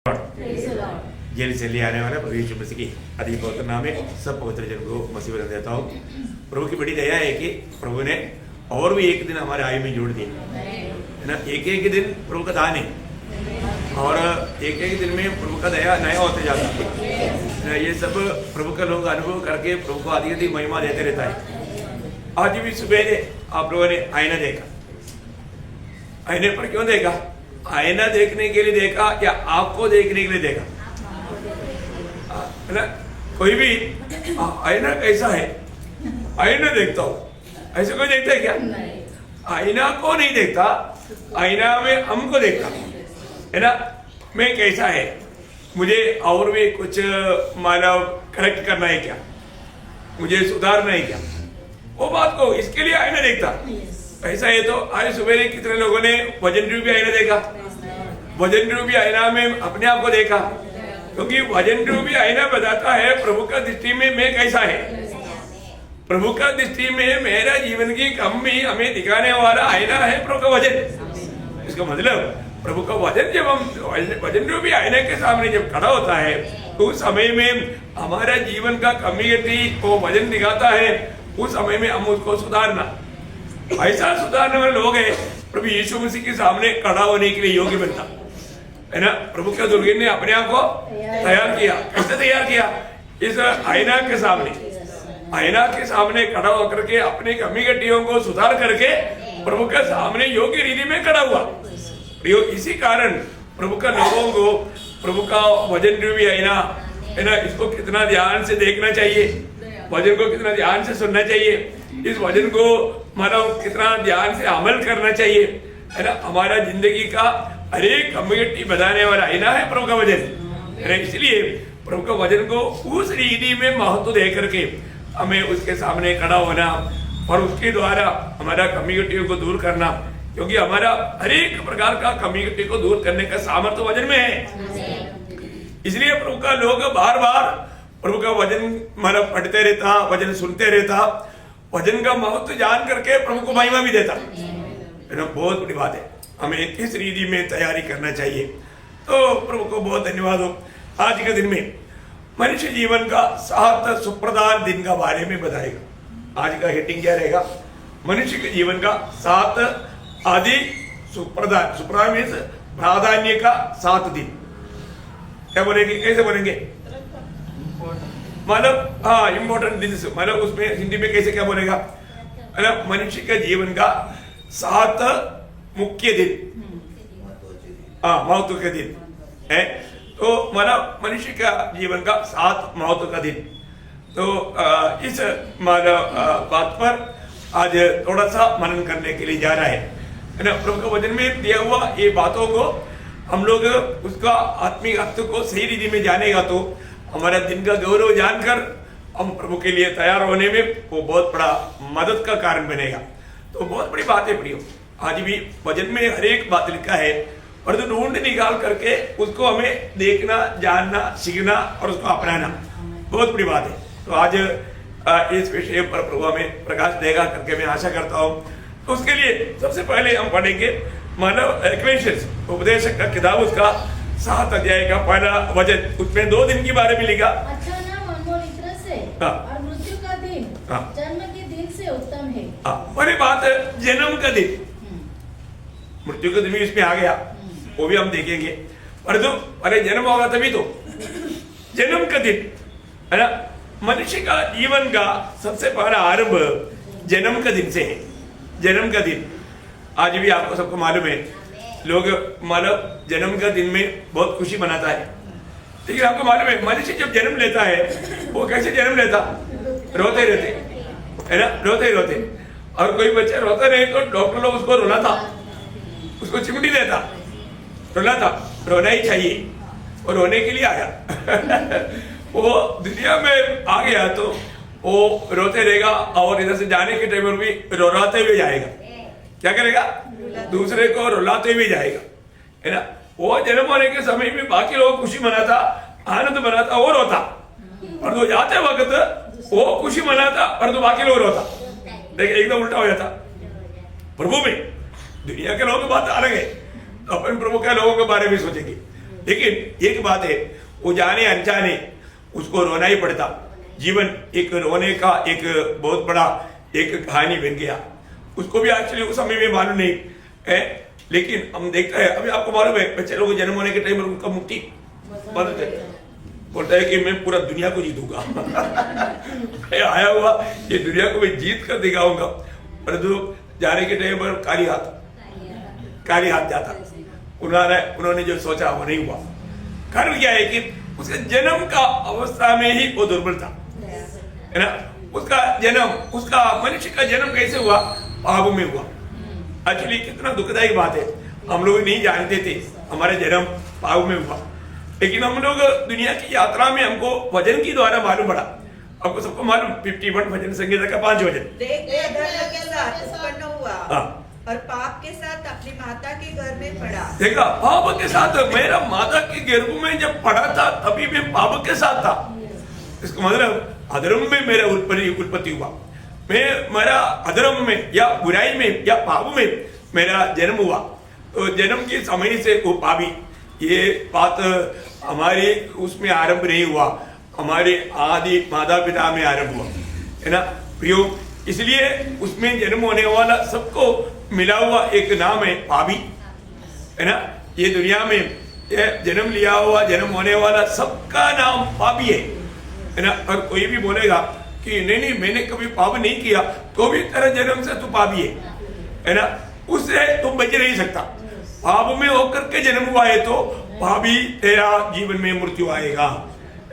Jail से ले आने वाला प्रभु यीशु मसीह की अधिक पवित्र नाम में सब पवित्र जन को मसीह बना देता हूँ। प्रभु की बड़ी दया है कि प्रभु ने और भी एक दिन हमारे आयु में जोड़ दिए है ना। एक एक दिन प्रभु का दान है और एक एक दिन में प्रभु का दया नया होते जाता है। ये सब प्रभु का लोग अनुभव करके प्रभु को अधिक अधिक महिमा देते रहता है। आज भी सुबह आप लोगों ने आईना देखा। आईने पर क्यों देखा? आईना देखने के लिए देखा या आपको देखने के लिए देखा? है ना। कोई भी आईना कैसा है, आईना देखता हूं, ऐसे कोई देखता है क्या? आईना को नहीं देखता, आईना में हमको देखता है ना। मैं कैसा है, मुझे और भी कुछ मानव करेक्ट करना है क्या, मुझे सुधारना है क्या, वो बात को इसके लिए आईना देखता। ऐसा है तो आज सुबह कितने लोगों ने वजन रूपी आईना देखा? वजन रूपी आईना में अपने आप को देखा, क्योंकि वजन रूपी आईना बताता है प्रभु का दृष्टि में मैं कैसा है। प्रभु का दृष्टि में मेरा जीवन की कमी हमें दिखाने वाला आईना है प्रभु का वजन। इसका मतलब प्रभु का वजन जब हम वजन रूपी आईने के सामने जब खड़ा होता है तो उस समय में हमारा जीवन का कमी वो वजन दिखाता है। उस समय में हम उसको सुधारना, ऐसा सुधारने वाले लोग हैं प्रभु यीशु मसीह के सामने खड़ा होने के लिए योग्य बनता है ना। प्रभु का दुर्गन ने अपने आप को तैयार किया। कैसे तैयार किया? इस आईना के सामने, आईना के सामने खड़ा होकर के अपने कमी घटियों को सुधार करके प्रभु के सामने योग्य रीति में खड़ा हुआ। इसी कारण प्रभु का लोगों को प्रभु का वजन रूपी आईना है ना, इसको कितना ध्यान से देखना चाहिए, वजन को कितना ध्यान से सुनना चाहिए, इस वजन को मतलब कितना ध्यान से अमल करना चाहिए है ना। हमारा जिंदगी का हर एक कम्युनिटी बताने वाला आईना है प्रभु का वजन है ना। इसलिए प्रभु का वजन को उस रीति में महत्व दे करके हमें उसके सामने खड़ा होना और उसके द्वारा हमारा कम्युनिटी को दूर करना, क्योंकि हमारा हर एक प्रकार का कम्युनिटी को दूर करने का सामर्थ्य वजन में है। इसलिए प्रभु का लोग बार बार प्रभु का वजन मतलब पढ़ते रहता, वजन सुनते रहता, वजन का महत्व जान करके प्रभु को महिमा भी देता है ना। बहुत बड़ी बात है, हमें किस रीति में तैयारी करना चाहिए। तो प्रभु को बहुत धन्यवाद हो। आज के दिन में मनुष्य जीवन का 7 सुप्रधान दिन का बारे में बताएगा। आज का हेडिंग क्या रहेगा? मनुष्य के जीवन का 7 आदि सुप्रधान, सुप्रधान मीन्स प्राधान्य का 7 दिन। क्या बोलेंगे, कैसे बोलेंगे? मतलब हाँ इम्पोर्टेंट दिन, मतलब उसमें हिंदी में कैसे क्या बोलेगा? मतलब मनुष्य के जीवन का 7 मुख्य दिन, महत्व के दिन है। तो मतलब मनुष्य का जीवन का 7 महत्व का दिन। तो इस बात पर आज थोड़ा सा मनन करने के लिए जा रहा है ना। प्रभु के वचन में दिया हुआ ये बातों को हम लोग उसका आत्मिक अर्थ को सही रीति में जानेगा तो हमारा दिन का गौरव जानकर हम प्रभु के लिए तैयार होने में वो बहुत बड़ा मदद का कारण बनेगा। तो बहुत बड़ी बात है प्रियो। आज भी वचन में हर एक बात लिखा है और तो ढूंढ निकाल करके उसको हमें देखना, जानना, सीखना और उसको अपनाना बहुत बड़ी बात है। तो आज इस विषय पर प्रभु हमें प्रकाश देगा करके मैं आशा करता हूँ। तो उसके लिए सबसे पहले हम पढ़ेंगे मानव इक्लेसियास उपदेशक का किताब, उसका 7 अध्याय का पहला वचन। उसमें 2 दिन के बारे में लिखा। अच्छा नाम अनमोल इत्र से और मृत्यु का दिन जन्म के दिन से उत्तम है। बड़ी बात है, जन्म का दिन, मृत्यु का दिन भी इसमें आ गया, वो भी हम देखेंगे। परंतु अरे जन्म होगा तभी तो, जन्म का दिन है ना। मनुष्य का जीवन का सबसे पहला आरंभ जन्म का दिन से है। जन्म का दिन आज भी आपको सबको मालूम है, लोग मतलब जन्म का दिन में बहुत खुशी मनाता है। लेकिन आपको मालूम है मनुष्य जब जन्म लेता है वो कैसे जन्म लेता? रोते रहते है ना, रोते रोते। और कोई बच्चा रोता नहीं तो डॉक्टर लोग उसको रुलाता, उसको चिमटी देता, रुलाता। रोना ही चाहिए, और रोने के लिए आया वो दुनिया में आ गया तो वो रोते रहेगा और इधर से जाने के टाइम भी रोलाते हुए जाएगा। क्या करेगा? दूसरे को रुलाते हुए जाएगा है ना। वो जन्म होने के समय में बाकी लोग खुशी मनाता, आनंद मनाता, वो रोता, और तो जाते वक्त वो खुशी मनाता और तो बाकी लोग रोता। देखिए एकदम उल्टा हो जाता। प्रभु में दुनिया के लोगों की बात अलग है, तो अपन प्रभु के लोगों के बारे में सोचेंगे। लेकिन एक बात है, वो जाने अनजाने उसको रोना ही पड़ता। जीवन एक रोने का एक बहुत बड़ा एक कहानी बन गया। उसको भी एक्चुअली उस समय में मालूम नहीं है, लेकिन हम देखते हैं अभी आपको मालूम है बच्चे लोग जन्म होने के टाइम पर उनका मुक्ति बोलता है कि मैं पूरा दुनिया को जीतूंगा मैं आया हुआ ये दुनिया को मैं जीत कर दिखाऊंगा, परंतु जाने के टाइम पर काली हाथ जाता। उन्होंने जो सोचा वो नहीं हुआ। कारण क्या है कि उसके जन्म का अवस्था में ही वो दुर्बल था, है ना। उसका जन्म, उसका मनुष्य का जन्म कैसे हुआ? पाप में हुआ। एक्चुअली कितना दुखदायी बात है, हम लोग नहीं जानते थे हमारा जन्म पाप में हुआ, लेकिन हम लोग दुनिया की यात्रा में हमको वजन की द्वारा मालूम पड़ा। आपको सबको मालूम 51 भजन संगीता का 5 वजन के साथ उत्पन्न हुआ और पाप के साथ अपनी माता के घर में पड़ा। देखा, पाप के साथ मेरा माता के गर्भ में जब पड़ा था तभी मैं पाप के साथ था। इसका मतलब अधर्म में मेरा उत्पत्ति हुआ, मेरा अधर्म में या बुराई में या पाप में मेरा जन्म हुआ। तो जन्म के समय से वो पापी, ये बात हमारे उसमें आरंभ नहीं हुआ, हमारे आदि माता पिता में आरंभ हुआ, है ना प्रियो। इसलिए उसमें जन्म होने वाला सबको मिला हुआ एक नाम है पापी, है ना। ये दुनिया में ये जन्म लिया हुआ जन्म होने वाला सबका नाम पापी है ना। और कोई भी बोलेगा कि नहीं मैंने कभी पाप नहीं किया, तो भी तेरा जन्म से तू पापी है ना, उससे तुम बच नहीं सकता। पाप में होकर के जन्म हुआ है तो पापी तेरा जीवन में मृत्यु आएगा,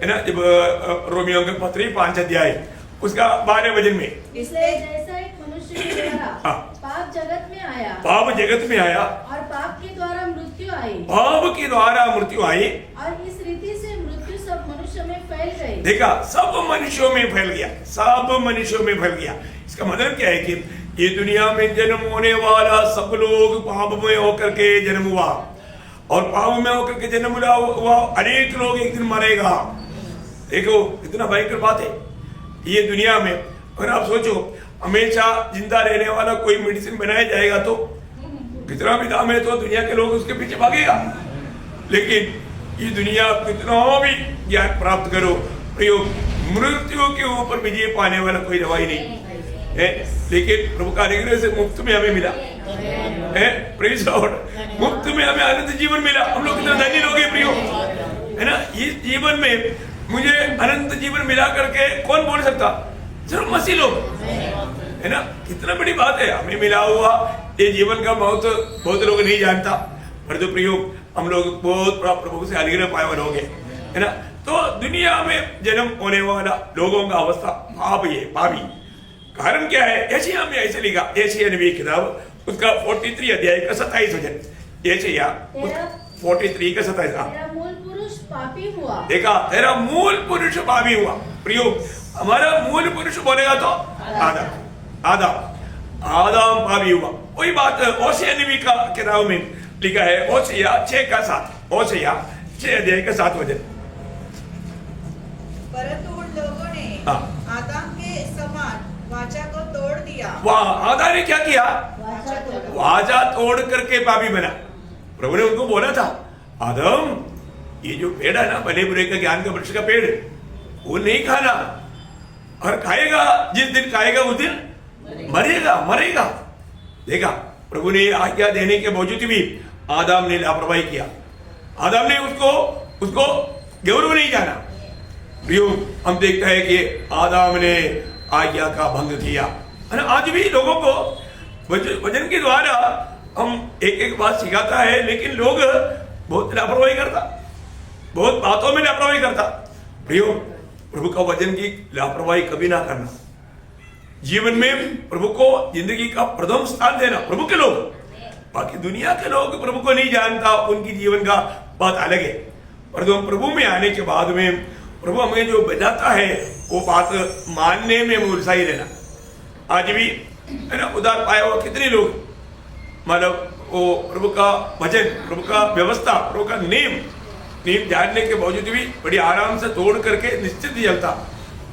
है ना। जब रोमियो के पत्र 5 अध्याय उसका 12 वचन में, इसलिए जैसा एक मनुष्य के द्वारा पाप जगत में आया और पाप के द्वारा मृत्यु आई, और इस रीति से मृत्यु सब मनुष्य में फैल गई। देखा, सब मनुष्यों में फैल गया। इसका मतलब क्या है कि ये दुनिया में जन्म होने वाला सब लोग पाप में होकर के जन्म हुआ, और पाप में होकर के जन्म हुआ अनेक लोग एक दिन मरेगा। देखो कितना भयंकर बात है ये दुनिया में। और आप सोचो, हमेशा जिंदा रहने वाला कोई मेडिसिन बनाया जाएगा तो कितना भी दाम है तो दुनिया के लोग उसके पीछे भागेगा। लेकिन ये दुनिया कितना भी ज्ञान प्राप्त करो, प्रयोग मृत्यु के ऊपर विजय पाने वाला कोई दवाई नहीं है। लेकिन प्रभु का अनुग्रह से मुफ्त में हमें मिला है, प्रेज़ लॉर्ड। मुफ्त में हमें अनंत जीवन मिला। हम लोग कितना धनी लोग हैं प्रियो, है ना। इस जीवन में मुझे अनंत जीवन मिला करके कौन बोल सकता? सिर्फ मसीह लोग, है ना। कितना बड़ी बात है हमें मिला हुआ ये जीवन का बहुत लोग नहीं जानता, पर जो प्रियो हम लोग बहुत बड़ा प्रभु से अनुग्रह पाए हुए लोग हैं, है ना। तो दुनिया में जन्म होने वाला लोगों का अवस्था पापी। कारण क्या है? यशायाह में ऐसे लिखा, यशायाह नबी की किताब उसका 43 अध्याय का 27 वचन, यशायाह 43 का 27। तेरा मूल पुरुष पापी हुआ। देखा, तेरा मूल पुरुष पापी हुआ। प्रियो, हमारा मूल पुरुष बोलेगा तो आदम पापी हुआ। वही बात ओसिया नबी का किताब में लिखा है, ओसिया 6 का 7, ओसिया 6 अध्याय का 7 वचन। परंतु उन लोगों ने आदम के समान वाचा को तोड़ दिया। आदम ने क्या किया? वाचा तोड़ करके पापी बना। प्रभु ने उनको बोला था, आदम ये जो पेड़ है ना भले बुरे का ज्ञान का वृक्ष का पेड़, वो नहीं खाना, और खाएगा जिस दिन खाएगा उस दिन मरेगा। देखा, प्रभु ने आज्ञा देने के बावजूद भी आदम ने लापरवाही किया। आदम ने उसको गौरव नहीं जाना। प्रियो, हम देखते हैं कि आदम ने आज्ञा का भंग किया, है ना। आज भी लोगों को वचन के द्वारा हम एक बात सिखाता है, लेकिन लोग बहुत लापरवाही करता, बहुत बातों में लापरवाही करता। प्रियो, प्रभु का वचन की लापरवाही कभी ना करना। जीवन में प्रभु को जिंदगी का प्रथम स्थान देना। प्रभु के लोग, बाकी दुनिया के लोग प्रभु को नहीं जानता, उनकी जीवन का बात अलग है। पर प्रभु में आने के बाद में प्रभु हमें जो बताता है वो बात मानने में मुरझाई रहना। आज भी, है ना, उदार पाया हुआ कितने लोग मतलब वो प्रभु का वचन, प्रभु का व्यवस्था, प्रभु का नियम जानने के बावजूद भी बड़ी आराम से तोड़ करके निश्चित ही चलता।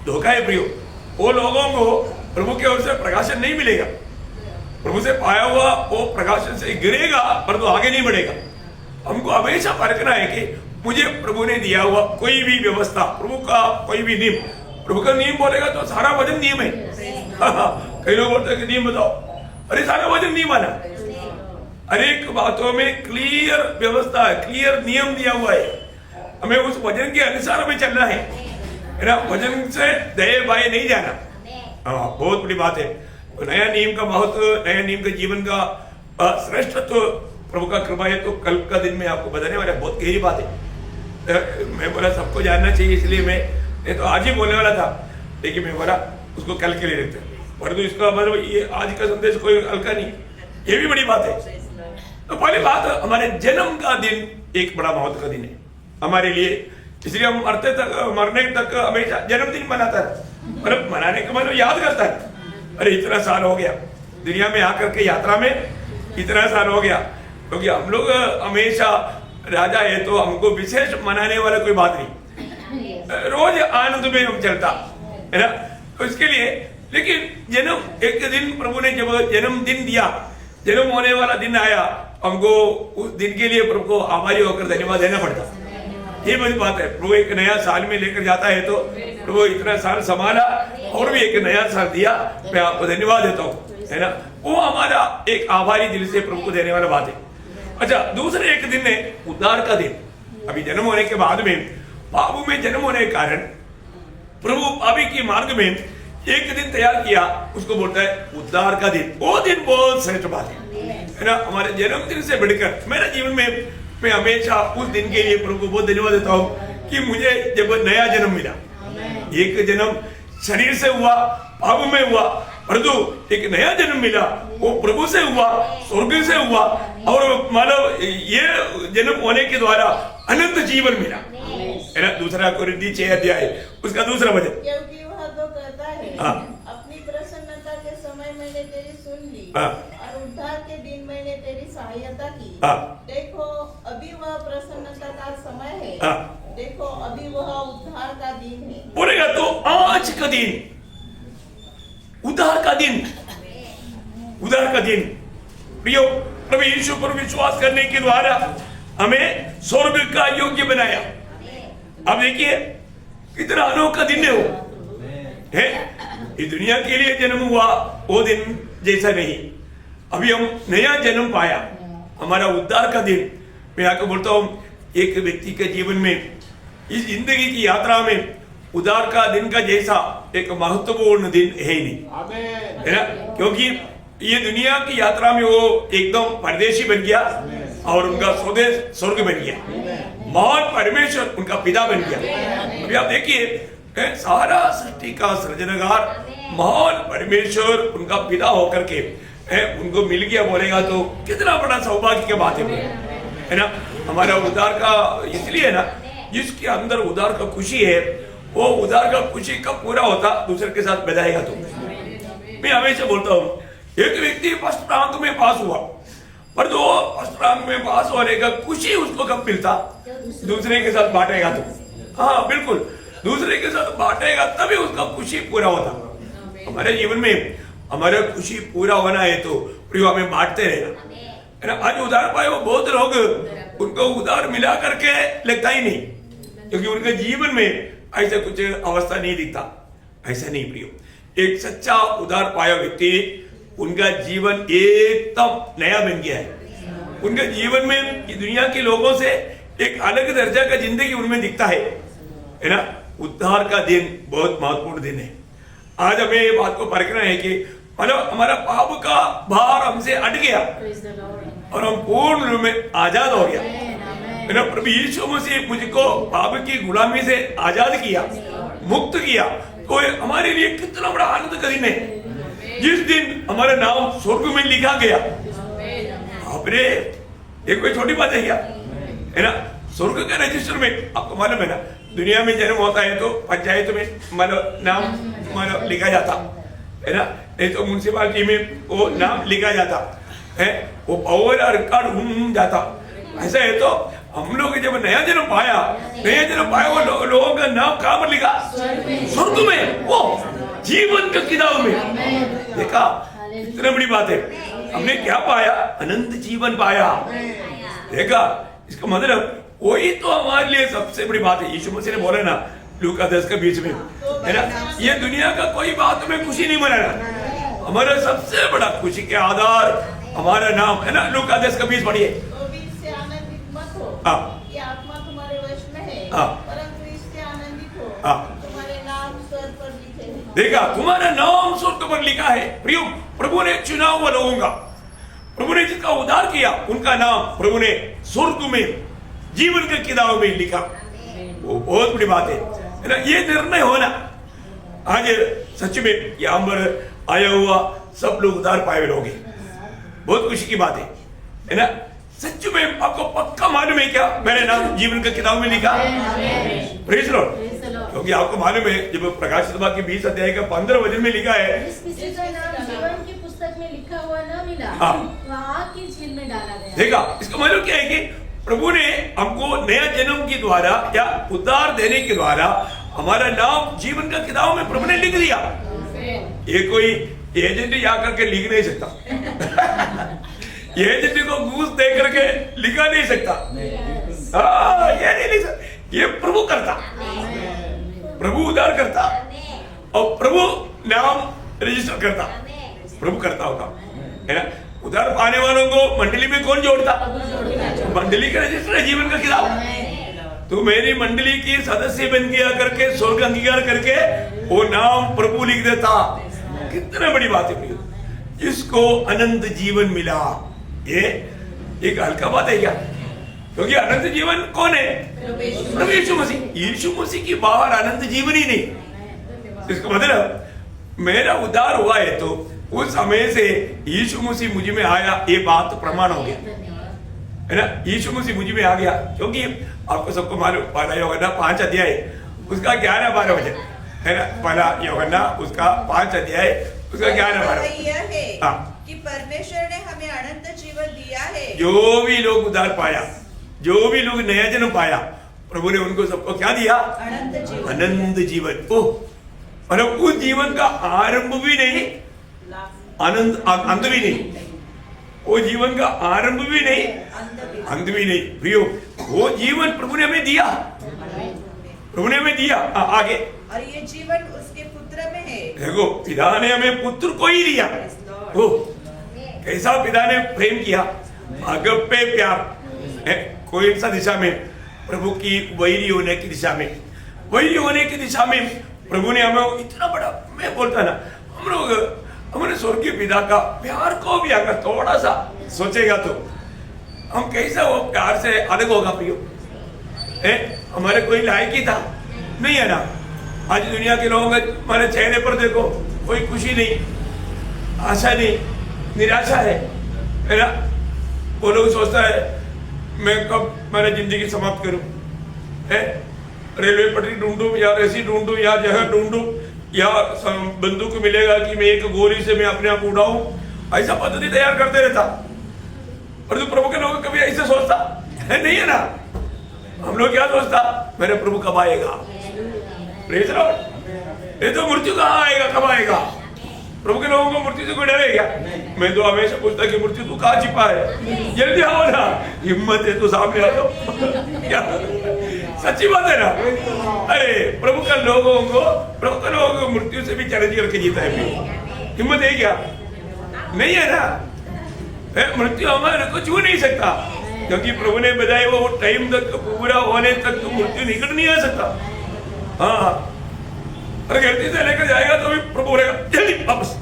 धोखा है प्रियो, वो लोगों को प्रभु के ओर से प्रकाशन नहीं मिलेगा। प्रभु से पाया हुआ वो प्रकाशन से गिरेगा, पर तो आगे नहीं बढ़ेगा। हमको हमेशा परखना है कि मुझे प्रभु ने दिया हुआ कोई भी व्यवस्था, प्रभु का कोई भी नियम, प्रभु का नियम बोलेगा तो सारा वचन नियम है। कई लोग बोलते हैं कि नियम बताओ, अरे सारा वचन नहीं माना। अनेक बातों में क्लियर व्यवस्था है, क्लियर नियम दिया हुआ है, हमें उस वचन के अनुसार हमें चलना है ना, वचन से दये बाये नहीं जाना। हाँ, बहुत बड़ी बात है। तो नया नियम का महत्व, नया नियम के जीवन का श्रेष्ठत्व प्रभु का कृपा है। तो कल का दिन में आपको बताने वाला, बहुत गहरी बात है। मैं बोला सबको जानना चाहिए, इसलिए मैं तो आज ही बोलने वाला था, लेकिन मैं बोला उसको कल के लिए रखते हैं। परंतु इसका मतलब ये आज का संदेश कोई हल्का नहीं, ये भी बड़ी बात है। तो पहली बात, हमारे जन्म का दिन एक बड़ा महत्व का दिन है हमारे लिए, इसलिए हम मरने तक हमेशा जन्मदिन मनाता है। मतलब मनाने का मतलब याद करता है, अरे इतना साल हो गया दुनिया में आकर के, यात्रा में इतना साल हो गया। क्योंकि हम लोग हमेशा राजा है तो हमको विशेष मनाने वाला कोई बात नहीं, रोज आनंद में हम चलता है ना, तो इसके लिए। लेकिन जन्म एक दिन प्रभु ने जब जन्मदिन दिया, जन्म होने वाला दिन आया, हमको उस दिन के लिए प्रभु को आभारी होकर धन्यवाद देना पड़ता। ये बड़ी बात है। प्रभु एक नया साल में लेकर जाता है, तो प्रभु इतना साल संभाला और भी एक नया साल दिया, मैं आपको धन्यवाद देता हूँ, है ना। वो हमारा एक आभारी दिल से प्रभु को देने वाला बात है। अच्छा, दूसरे एक दिन है उद्धार का दिन। अभी जन्म होने के बाद में, पाप में जन्म होने के कारण प्रभु पापी के मार्ग में एक दिन तैयार किया, उसको बोलता है उद्धार का दिन। वो दिन बहुत श्रेष्ठ बात है ना। हमारे जन्मदिन से बढ़कर मेरे जीवन में मैं हमेशा उस दिन के लिए प्रभु को बहुत धन्यवाद देता हूँ कि मुझे जब नया जन्म मिला। एक जन्म शरीर से हुआ, पाप में हुआ, परंतु एक नया जन्म मिला, वो प्रभु से हुआ, स्वर्ग से हुआ, और मतलब ये जन्म होने के द्वारा अनंत जीवन मिला, है ना। दूसरा कोरिन्थी 6 अध्याय उसका दूसरा वचन, क्योंकि वह तो कहता है, अपनी प्रसन्नता के समय मैंने तेरी सुन ली, और उद्धार के दिन मैंने तेरी सहायता की। देखो अभी वह प्रसन्नता का समय है, देखो अभी वह उद्धार का दिन है। बोलेगा तो आज का दिन, उद्धार का दिन, उद्धार का दिन। प्रियो, प्रभु यीशु पर विश्वास करने के द्वारा हमें स्वर्ग का योग्य बनाया। अब देखिए कितना अनोखा दिन है वो, है। ये दुनिया के लिए जन्म हुआ वो दिन जैसा नहीं, अभी हम नया जन्म पाया, हमारा उद्धार का दिन। मैं आपको बोलता हूँ, एक व्यक्ति के जीवन में, इस जिंदगी की यात्रा में उद्धार का दिन का जैसा एक महत्वपूर्ण दिन है ही नहीं, है ना। क्योंकि ये दुनिया की यात्रा में वो एकदम परदेशी बन गया और उनका स्वदेश स्वर्ग बन गया, महान परमेश्वर उनका पिता बन गया। अभी आप देखिए, सारा सृष्टि का सृजनहार महान परमेश्वर उनका पिता होकर के उनको मिल गया, बोलेगा तो कितना बड़ा सौभाग्य की बात है ना। हमारा उद्धार का इसलिए है ना, जिसके अंदर उद्धार का खुशी है, वो उद्धार का खुशी कब पूरा होता, दूसरे के साथ बधाएगा। तो मैं हमेशा बोलता हूँ, एक व्यक्ति फर्स्ट रैंक में पास हुआ, पर जो फर्स्ट रैंक में पास होने का खुशी उसको कब मिलता, दूसरे के साथ बांटेगा। तो हाँ बिल्कुल, दूसरे के साथ बांटेगा तभी उसका खुशी पूरा होता। हमारे जीवन में हमारा खुशी पूरा होना है तो प्रिय हमें बांटते रहना, है ना। आज उधार पाए वो बहुत लोग, उनको उधार मिला करके लगता ही नहीं, क्योंकि उनके जीवन में ऐसा कुछ अवस्था नहीं दिखता। ऐसा नहीं प्रियो, एक सच्चा उधार पाया व्यक्ति, उनका जीवन एकदम नया बन गया है। उनके जीवन में दुनिया के लोगों से एक अलग दर्जा का जिंदगी उनमें दिखता है ना। उद्धार का दिन बहुत महत्वपूर्ण दिन है। आज हमें ये बात को परखना है कि मतलब हमारा पाप का भार हमसे हट गया और हम पूर्ण रूप में आजाद हो गया, है ना। प्रभु यीशु मसीह मुझको पाप की गुलामी से आजाद किया, मुक्त किया, तो हमारे लिए कितना बड़ा आनंद का दिन है। जिस दिन हमारा नाम स्वर्ग में लिखा गया, आपने ये कोई छोटी बात है क्या, है ना। स्वर्ग के रजिस्टर में आपको मालूम है ना, दुनिया में जन्म होता है तो पंचायत में मतलब नाम मतलब लिखा जाता है ना, नहीं तो म्युनिसिपालिटी में वो नाम लिखा जाता है, वो पावर और रिकॉर्ड घूम जाता। ऐसा है तो हम लोग जब नया जन्म पाया, वो लोगों का नाम कहाँ पर लिखा, स्वर्ग में, वो जीवन के किताब में। देखा इतनी बड़ी बात है, हमने क्या पाया, अनंत जीवन पाया। देखा इसका मतलब वही तो हमारे लिए सबसे बड़ी बात है। यीशु मसीह ने बोला ना लूका 10 के 20 में, है ना, ये दुनिया का कोई बात में खुशी नहीं मनाना, हमारा सबसे बड़ा खुशी के आधार हमारा नाम, है ना। लूका 10 का 20 पढ़िए। तो भी इससे आनंदित मत हो कि आत्मा तुम्हारे वश में है, परंतु इससे आनंदित हो तुम्हारे नाम स्वर्ग पर लिखे हैं। देखा, तुम्हारा नाम स्वर्ग पर लिखा है। प्रियो, प्रभु ने चुना हुआ लोगों का, प्रभु ने जिसका उद्धार किया, उनका नाम प्रभु ने स्वर्ग में जीवन के किताब में लिखा। वो बहुत बड़ी बात है ना। ये निर्णय होना आज सच में यहाँ पर आया हुआ सब लोग उद्धार पाए लोग हैं, बहुत खुशी की बात है ना। सच में आपको पक्का मालूम है क्या मेरे नाम जीवन का किताब में लिखा? Praise Lord. क्योंकि आपको मालूम है जब प्रकाशित वाक्य 20 अध्याय का 15 वचन में लिखा है, जिस किसी का नाम जीवन की पुस्तक में लिखा हुआ न मिला वह आग की झील में डाला गया। देखा, इसका मतलब क्या है कि प्रभु ने हमको नया जन्म के द्वारा या उद्धार देने के द्वारा हमारा नाम जीवन का किताब में प्रभु ने लिख दिया। ये कोई एजेंट जाकर के लिख नहीं सकता ये एजेंट को घूस दे करके लिखा नहीं सकता। ये नहीं लिख सकता, ये प्रभु करता, प्रभु उद्धार करता और प्रभु नाम रजिस्टर करता, प्रभु करता होगा, है ना। उद्धार पाने वालों को मंडली में कौन जोड़ता? मंडली का रजिस्टर है जीवन का किताब। तो मेरी मंडली की सदस्य बन गया करके स्वर्ग अंगीकार करके वो नाम प्रभु लिख देता। कितना बड़ी बात है, जिसको अनंत जीवन मिला। ये एक हल्का बात है क्या? क्योंकि अनंत जीवन कौन है? प्रभु यीशु मसीह। यीशु मसीह की बाहर अनंत जीवन ही नहीं। इसका मतलब मेरा उद्धार हुआ है तो उस समय से यीशु मसीह मुझ में आया, ये बात प्रमाण हो गया, है ना। यीशु मसीह मुझ में आ गया, क्योंकि आपको सबको मालूम पहला यूहन्ना 5 अध्याय उसका 11-12 वचन, है ना। पहला यूहन्ना उसका 5 अध्याय उसका 11-12 यह है कि परमेश्वर ने हमें अनंत जीवन दिया है। जो भी लोग उद्धार पाया, जो भी लोग नया जन्म पाया, प्रभु ने उनको सबको क्या दिया? अनंत जीवन। ओह, मतलब उस जीवन का आरंभ भी नहीं, आनंद अंत भी नहीं, वो जीवन का आरंभ भी नहीं, अंत भी नहीं। प्रियो, वो जीवन प्रभु ने हमें दिया, प्रभु ने हमें दिया। आगे, और ये जीवन उसके पुत्र में है। देखो, पिता ने हमें पुत्र को ही दिया। ओ, कैसा पिता ने प्रेम किया, अगप्पे प्यार है। कोई सा दिशा में? प्रभु की वैरी होने की दिशा में, वैरी होने की दिशा में प्रभु ने हमें इतना बड़ा, मैं बोलता ना, हम लोग हमारे स्वर्गीय पिता का प्यार को भी अगर थोड़ा सा सोचेगा तो हम कैसा वो प्यार से अलग होगा। प्रियो, हमारे कोई लायक ही था नहीं, है ना। आज दुनिया के लोगों के हमारे चेहरे पर देखो, कोई खुशी नहीं, आशा नहीं, निराशा है ना। वो लोग सोचता है मैं कब मेरी जिंदगी समाप्त करूं, रेलवे पटरी ढूंढूं या रस्सी ढूंढूं या जगह ढूंढूं या बंदूक मिलेगा कि मैं एक गोली से मैं अपने आप उड़ाऊं, ऐसा पद्धति तैयार करते रहता। और जो प्रभु के लोग कभी ऐसे सोचता है नहीं, है ना। हम लोग क्या सोचता? मेरे प्रभु कब आएगा? Praise Lord. ये तो मृत्यु कहाँ आएगा, कब आएगा? प्रभु के लोगों को मृत्यु से कोई डरे क्या? मैं तो हमेशा पूछता कि मृत्यु तू कहाँ छिपा है, जल्दी आओ ना, हिम्मत है तो सामने आ जाओ क्या? सच्ची बात है ना। अरे प्रभु के लोगों को मृत्यु से भी चैलेंज करके जीता है। हिम्मत है क्या? नहीं है ना। मृत्यु हमारे को छू नहीं सकता, क्योंकि प्रभु ने बताया वो टाइम तक पूरा होने तक तो मृत्यु निकट नहीं आ सकता। हाँ, अरे गलती से लेकर जाएगा तो भी प्रभु बोलेगा जल्दी वापस।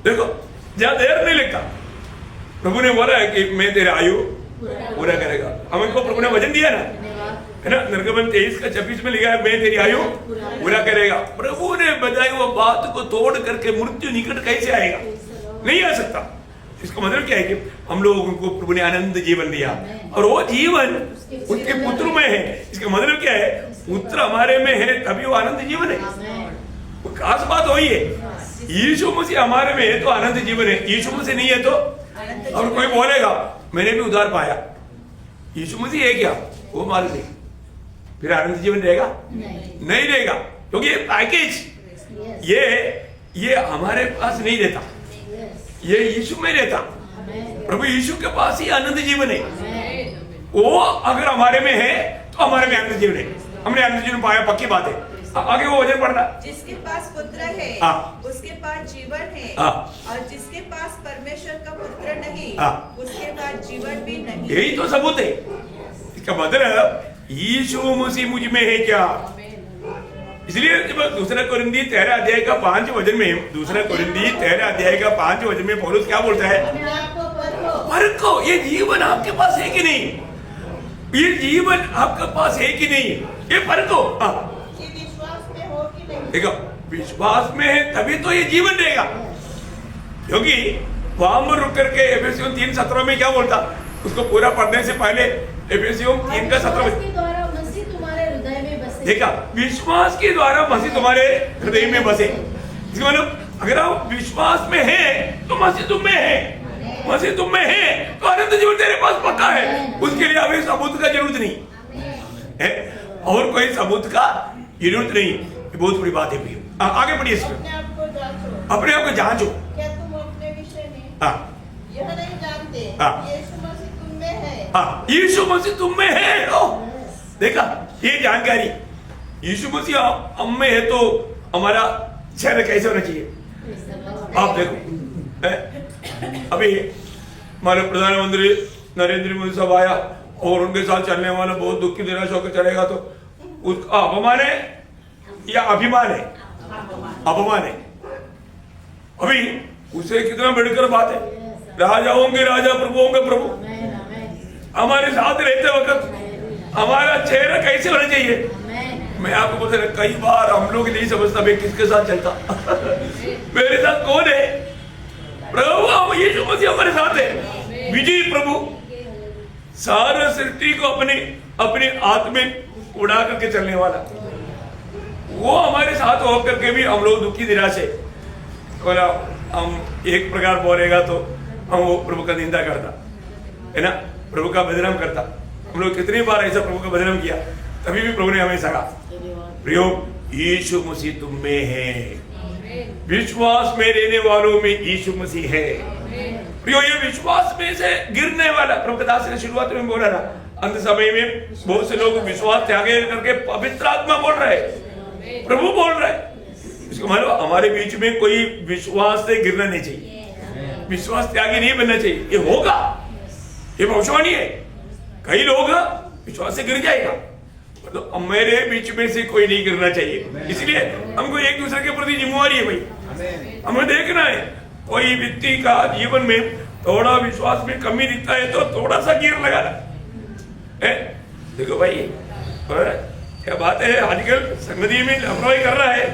देखो, ज्यादा देर नहीं लगता। प्रभु ने बोला है कि मैं तेरे आयु पूरा करेगा। हमको प्रभु ने वचन दिया ना, है ना। निर्गमन 23:26 में लिखा है मैं तेरी आयु पूरा करेगा। प्रभु ने बताई वो बात को तोड़ करके मृत्यु निकट कैसे आएगा? नहीं आ सकता। इसका मतलब क्या है कि हम लोगों को प्रभु ने आनंद जीवन दिया और वो जीवन उसके पुत्र में है। इसका मतलब क्या है? पुत्र हमारे में है तभी वो आनंद जीवन है। खास बात वही है, यीशु मसीह हमारे में है तो आनंद जीवन है, यीशु मसीह नहीं है तो। और कोई बोलेगा मैंने भी उद्धार पाया, यीशु मसीह है क्या? वो मालूम नहीं, फिर आनंद जीवन रहेगा? नहीं रहेगा, क्योंकि ये पैकेज ये हमारे पास नहीं रहता, ये यीशु में रहता। प्रभु यीशु के पास ही आनंद जीवन है। वो अगर हमारे में है तो हमारे में अनंत जीवन है, हमने अनंत जीवन पाया, पक्की बात है। आगे वो वचन पढ़ना। जिसके पास पुत्र है हाँ। उसके पास जीवन है, हाँ। और जिसके पास परमेश्वर का पुत्र नहीं हाँ। उसके पास जीवन भी नहीं। यही तो सबूत है। इसका मतलब यीशु मसीह मुझ में है क्या? इसलिए जब दूसरा कोरिन्थी 13 अध्याय का 5 वचन में, दूसरा कोरिन्थी 13 अध्याय का 5 वचन में पौलुस क्या बोलता है? अपने आप को परखो। परखो, ये जीवन आपके पास है कि नहीं, ये जीवन आपके पास है कि नहीं, ये परखो। कि विश्वास में हो कि नहीं। देखो, विश्वास में है तभी तो ये जीवन रहेगा। क्योंकि वहां पर रुक करके एफेसियों 3:17 में क्या बोलता, उसको पूरा पढ़ने से पहले एफेसियों 3:17 विश्वास के द्वारा मसीह तुम्हारे हृदय में बसे। देखा, विश्वास के द्वारा मसीह तुम्हारे हृदय में बसे। इसका मतलब अगर आप विश्वास में है तो मसीह तुम में है, मसीह तुम में है तो अनंत जीवन तेरे पास पक्का है। उसके लिए अभी सबूत का जरूरत नहीं है, और कोई सबूत का जरूरत नहीं। ये बहुत बड़ी बात है प्रिय। आगे बढ़िए, अपने आप को जांचो। अपने आप को जांचो। क्या तुम अपने विषय में यह नहीं जानते यीशु मसीह तुम में है। यीशु मसीह तुम में है। देखा, ये जानकारी यीशु मसीह हम में है तो हमारा चेहरा कैसे होना चाहिए? आप देखो, अभी हमारे प्रधानमंत्री नरेंद्र मोदी साहब आया और उनके साथ चलने वाला बहुत दुखी निराश होकर चलेगा तो उसका अपमान है या अभिमान है? अपमान है। अभी उसे कितना बढ़कर बात है, राजाओं के राजा, प्रभुओं के प्रभु। हमारे साथ रहते वक्त हमारा चेहरा कैसे होना चाहिए? मैं आपको बोलता हूं, कई बार हम लोग नहीं समझता मैं किसके साथ चलता मेरे साथ कौन है? प्रभु यीशु मसीह हमारे साथ है, विजयी प्रभु, सारा सृष्टि को अपने हाथ में उड़ा करके चलने वाला। वो हमारे साथ होकर के भी हम लोग दुखी निराश है। बोला हम एक प्रकार बोलेगा तो हम वो प्रभु का निंदा करता है ना, प्रभु का बदनाम करता। हम लोग कितनी बार ऐसा प्रभु का बदनाम किया, तभी भी प्रभु ने हमें सका, प्रियो यीशु मसीह तुम में है, विश्वास में रहने वालों में यीशु मसीह है। प्रियो, ये विश्वास में से गिरने वाला, प्रभु दास ने शुरुआत में बोला ना, अंत समय में बहुत से लोग विश्वास त्यागे करके पवित्र आत्मा बोल रहे, प्रभु बोल रहे। इसको मान लो हमारे बीच में कोई विश्वास से गिरना नहीं चाहिए, विश्वास त्यागी नहीं बनना चाहिए। ये होगा, ये भविष्यवाणी है, कई लोग विश्वास से गिर जाएगा, तो मेरे बीच में से कोई नहीं गिरना चाहिए। इसलिए हमको एक दूसरे के प्रति जिम्मेवारी है भाई, हमें देखना है कोई व्यक्ति का जीवन में थोड़ा विश्वास में कमी दिखता है तो थोड़ा सा गिर लगाना है। देखो भाई, क्या बात है, आजकल संगति में लापरवाही कर रहा है,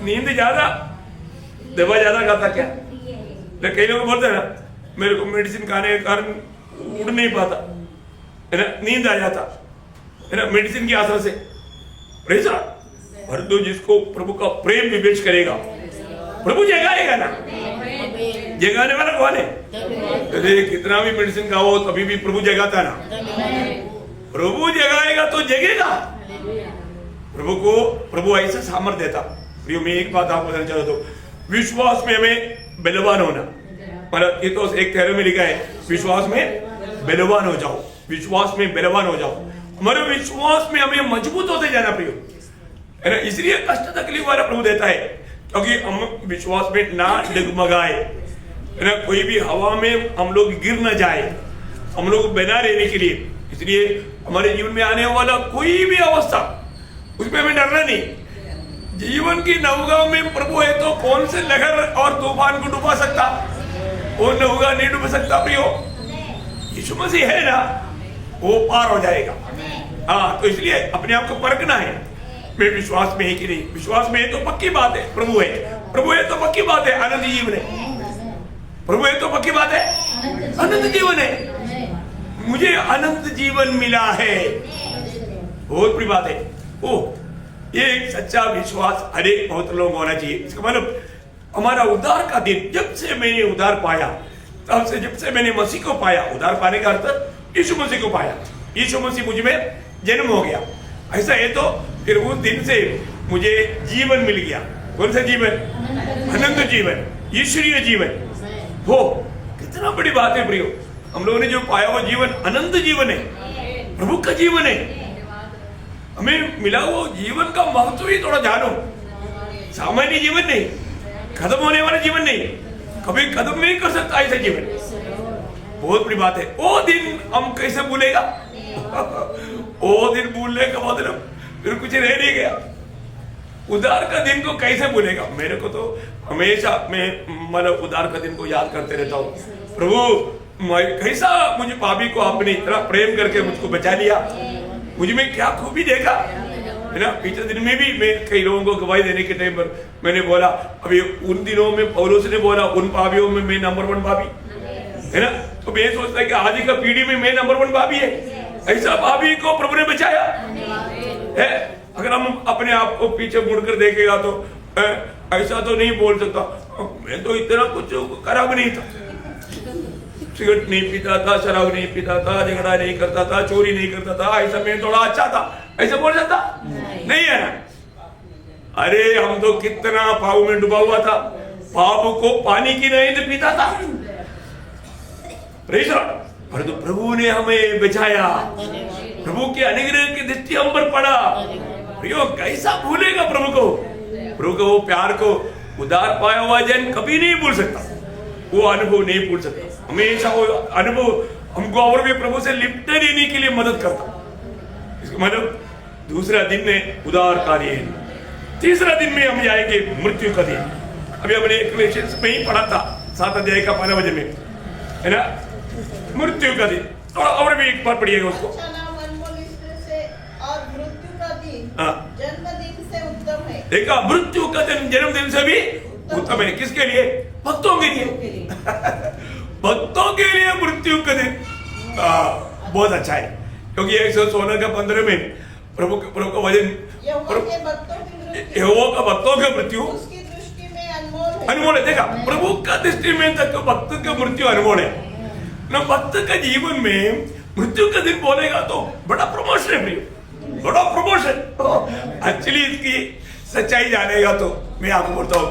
नींद ज्यादा, दवा ज्यादा खाता क्या? तो कई लोग बोलते हैं ना, मेरे को मेडिसिन खाने के कारण उड़ नहीं पाता है ना, नींद आ जाता है ना, मेडिसिन की असर से। परंतु जिसको प्रभु का प्रेम विवेच करेगा, प्रभु जगाएगा ना। जगाने वाला कौन है? अरे कितना भी मेडिसिन खाओ तभी भी प्रभु जगाता ना, प्रभु जगाएगा तो जगेगा। प्रभु ऐसा सामर्थ्य देता। प्रियो, मैं एक बात आपको बताना चाहता हूँ, विश्वास में हमें बलवान होना, मतलब ये तो एक थेरे में लिखा है, विश्वास में बलवान हो जाओ, विश्वास में बलवान हो जाओ। हमारे विश्वास में हमें मजबूत होते जाना प्रियो, है ना। इसलिए कष्ट तकलीफ वाला प्रभु देता है, क्योंकि हम विश्वास में ना डगमगाए, है ना, कोई भी हवा में हम लोग गिर न जाए, हम लोग बना रहने के लिए। इसलिए हमारे जीवन में आने वाला कोई भी अवस्था, उसमें हमें डरना नहीं। जीवन की नौका में प्रभु है तो कौन से लहर और तूफान को डुबा सकता? वो नौका नहीं डुबा सकता प्रियो, यीशु मसीह है ना, वो पार हो जाएगा। हाँ, तो इसलिए अपने आप को परखना है, मैं विश्वास में है कि नहीं। विश्वास में है तो पक्की बात है प्रभु है, प्रभु है तो पक्की बात है अनंत जीवन है, प्रभु है तो पक्की बात है अनंत जीवन है, मुझे अनंत जीवन मिला है, बहुत बड़ी बात है। ओ, ये एक सच्चा विश्वास हर एक बहुत लोगों को होना चाहिए। इसका मतलब हमारा उद्धार का दिन, जब से मैंने उद्धार पाया, तब से जब से मैंने मसीह को पाया, उद्धार पाने का अर्थ यीशु मसीह को पाया, यीशु मसीह मुझ में जन्म हो गया, ऐसा है तो फिर उस दिन से मुझे जीवन मिल गया। कौन सा जीवन? अनंत जीवन, ईश्वरीय जीवन। हो, कितना बड़ी बात है प्रियो, हम लोगों ने जो पाया वो जीवन अनंत जीवन है, प्रभु का जीवन है। हमें मिला वो जीवन का महत्व ही थोड़ा जानो। सामान्य जीवन नहीं, खत्म होने वाला जीवन नहीं, कभी खत्म नहीं कर सकता ऐसा जीवन। बहुत बड़ी बात है। वो दिन हम कैसे भूलेगा? वो दिन भूलने का मतलब फिर कुछ रह नहीं गया। उधार का दिन को कैसे भूलेगा? मेरे को तो हमेशा मैं मतलब उधार का दिन को याद करते रहता हूँ। प्रभु कैसा मुझे पापी को आपने इतना प्रेम करके मुझको बचा लिया, मुझे में क्या खूबी देखा है ना। पिछले दिन में भी मैं कई लोगों को गवाही देने के टाइम पर मैंने बोला, अभी उन दिनों में पौलुस ने बोला उन पापियों में मैं नंबर 1 पापी है ना। तो मैं सोचता कि आज का पीढ़ी में मैं नंबर 1 पापी है। ऐसा पापी को प्रभु ने बचाया है। अगर हम अपने आप को पीछे मुड़कर देखेगा तो ऐसा तो नहीं बोल सकता मैं तो इतना कुछ खराब नहीं था, सिगरेट नहीं पीता था, शराब नहीं पीता था, झगड़ा नहीं करता था, चोरी नहीं करता था, ऐसा मैं थोड़ा अच्छा था, ऐसा बोल सकता नहीं है ना। अरे हम तो कितना पाप में डूबा हुआ था, पाप को पानी की नींद पीता था। परंतु प्रभु ने हमें बचाया, प्रभु के अनुग्रह की दृष्टि हम पर पड़ा। प्रियो कैसा भूलेगा प्रभु को? प्रभु को वो प्यार को उधार पाया हुआ जन कभी नहीं भूल सकता, वो अनुभव नहीं भूल सकता। हमेशा वो अनुभव हमको और भी प्रभु से लिपटे रहने के लिए मदद करता। इसका मतलब दूसरा दिन में उदार कार्य है। तीसरा दिन में हम जाएंगे मृत्यु का दिन। अभी हमने क्लेशियंस में ही पढ़ा था 7 अध्याय का 15 बजे में है ना, मृत्यु का दिन। और भी एक बार पढ़िएगा उसको। जन्मदिन से उत्तम है। देखा, मृत्यु का दिन जन्मदिन से भी उत्तम है। किसके लिए? भक्तों के लिए। भक्तों के लिए मृत्यु का दिन बहुत अच्छा है, क्योंकि 116 का 15 में प्रभु का वचन, यहोवा का भक्तों की मृत्यु उसकी दृष्टि में अनमोल है। देखा, प्रभु का दृष्टि में तक भक्त का मृत्यु अनमोल है ना। भक्त का जीवन में मृत्यु का दिन बोलेगा तो बड़ा प्रमोशन है प्रिय, बड़ा प्रमोशन। एक्चुअली इसकी सच्चाई जानेगा तो मैं आपको बोलता हूँ,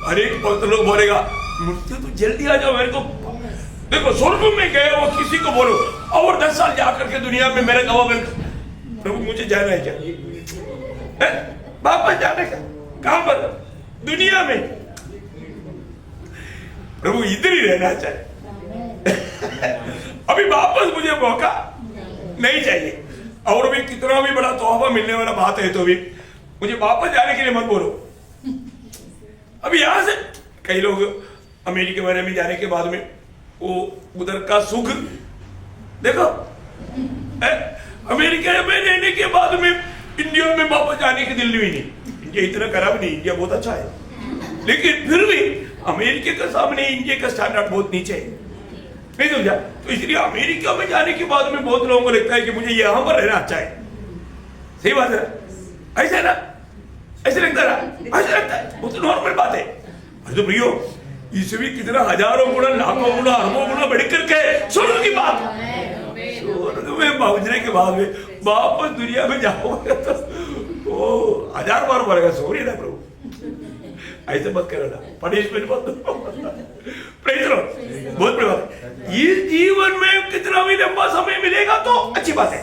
हर एक भक्त लोग बोलेगा मृत्यु तो जल्दी आ जाओ मेरे को। देखो, स्वर्ग में गए वो किसी को बोलो और 10 साल जाकर के दुनिया में मेरे गवा में प्रभु मुझे जाना है क्या? वापस जाने का? कहां पर? दुनिया में। प्रभु इधर ही रहना चाहिए। अभी वापस मुझे मौका नहीं चाहिए। और भी कितना भी बड़ा तोहफा मिलने वाला बात है तो भी मुझे वापस जाने के लिए मत बोलो। अभी यहां से कई लोग अमेरिका वगैरह में जाने के बाद में वो उधर का सुख देखो, अमेरिका में रहने के बाद में इंडिया में वापस जाने की दिल नहीं। इंडिया इतना खराब नहीं, इंडिया बहुत अच्छा है, लेकिन फिर भी अमेरिका के सामने इंडिया का स्टैंडर्ड बहुत नीचे है। नहीं समझा? तो इसलिए अमेरिका में जाने के बाद में बहुत लोगों को लगता है कि मुझे यहां पर रहना अच्छा है। सही बात है, ऐसा है ना? ऐसे लगता है, ऐसा लगता है, बहुत नॉर्मल बात है। तो प्रियो, इससे भी कितना हजारों गुना, लाखों गुना, अरबों गुना बढ़ करके स्वर्ग की बात। स्वर्ग में पहुंचने के बाद में वापस दुनिया में जाओगे तो ओ 1000 बार बोलेगा सॉरी ना प्रभु, ऐसे मत करो ना, पनिशमेंट मत दो। प्रेज लो, बहुत बड़ी बात है। ये जीवन में कितना भी लंबा समय मिलेगा तो अच्छी बात है,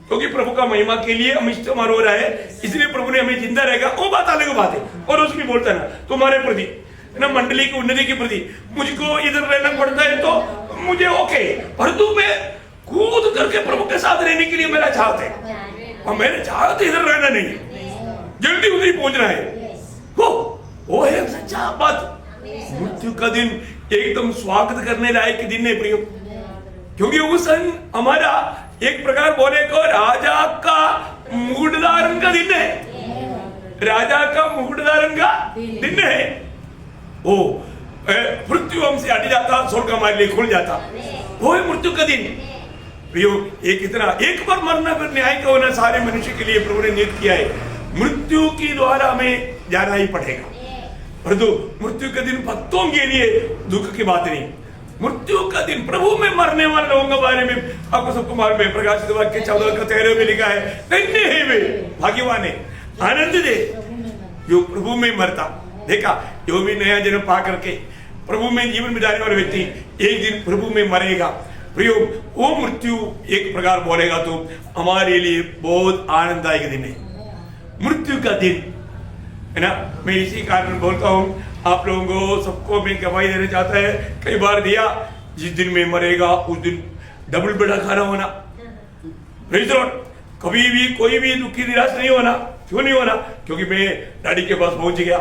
क्योंकि प्रभु का महिमा के लिए हम इस्तेमाल हो रहा है, इसलिए प्रभु ने हमें जिंदा रहेगा। वो बात अलग बात है। और उसमें बोलता है ना, तुम्हारे प्रति ना, मंडली की उन्नति के प्रति मुझको इधर रहना पड़ता है तो मुझे ओके, परंतु मैं कूद करके प्रभु के साथ रहने के लिए मेरा चाहते है, और मेरे चाहते इधर रहना नहीं, जल्दी उधर ही पहुंचना है। वो है सच्चा बात। मृत्यु का दिन एकदम स्वागत करने लायक दिन है प्रियो, क्योंकि उस दिन हमारा एक प्रकार बोले को राजा का मुकुट धारण का दिन है। राजा का मुकुट धारण का दिन है। वो मृत्यु हमसे हट जाता, स्वर्ग हमारे लिए खुल जाता, वो है मृत्यु का दिन। प्रियो, एक इतना एक बार मरना फिर न्याय का होना सारे मनुष्य के लिए प्रभु ने नियुक्त किया है। मृत्यु के द्वारा हमें जाना ही पड़ेगा, परंतु मृत्यु का दिन भक्तों के लिए दुख की बात नहीं। मृत्यु का दिन प्रभु में मरने वाले लोगों के बारे में आपको सबको मालूम है। प्रकाशित वाक्य 14 का 13 में लिखा है, धन्य है वे, भाग्यवान है, आनंद दे जो प्रभु में मरता। देखा, जो भी नया जन्म पा करके प्रभु में जीवन बिताने वाला व्यक्ति एक दिन प्रभु में मरेगा, प्रियो वो मृत्यु एक प्रकार बोलेगा तो हमारे लिए बहुत आनंददायक दिन है, मृत्यु का दिन है ना। मैं इसी कारण बोलता हूँ आप लोगों को सबको मैं गवाही देना चाहता है, कई बार दिया, जिस दिन में मरेगा उस दिन डबल बेड़ा खाना होना। Praise the Lord. कभी भी कोई भी दुखी निराश नहीं होना। क्यों नहीं होना? क्योंकि मैं डैडी के पास पहुंच गया,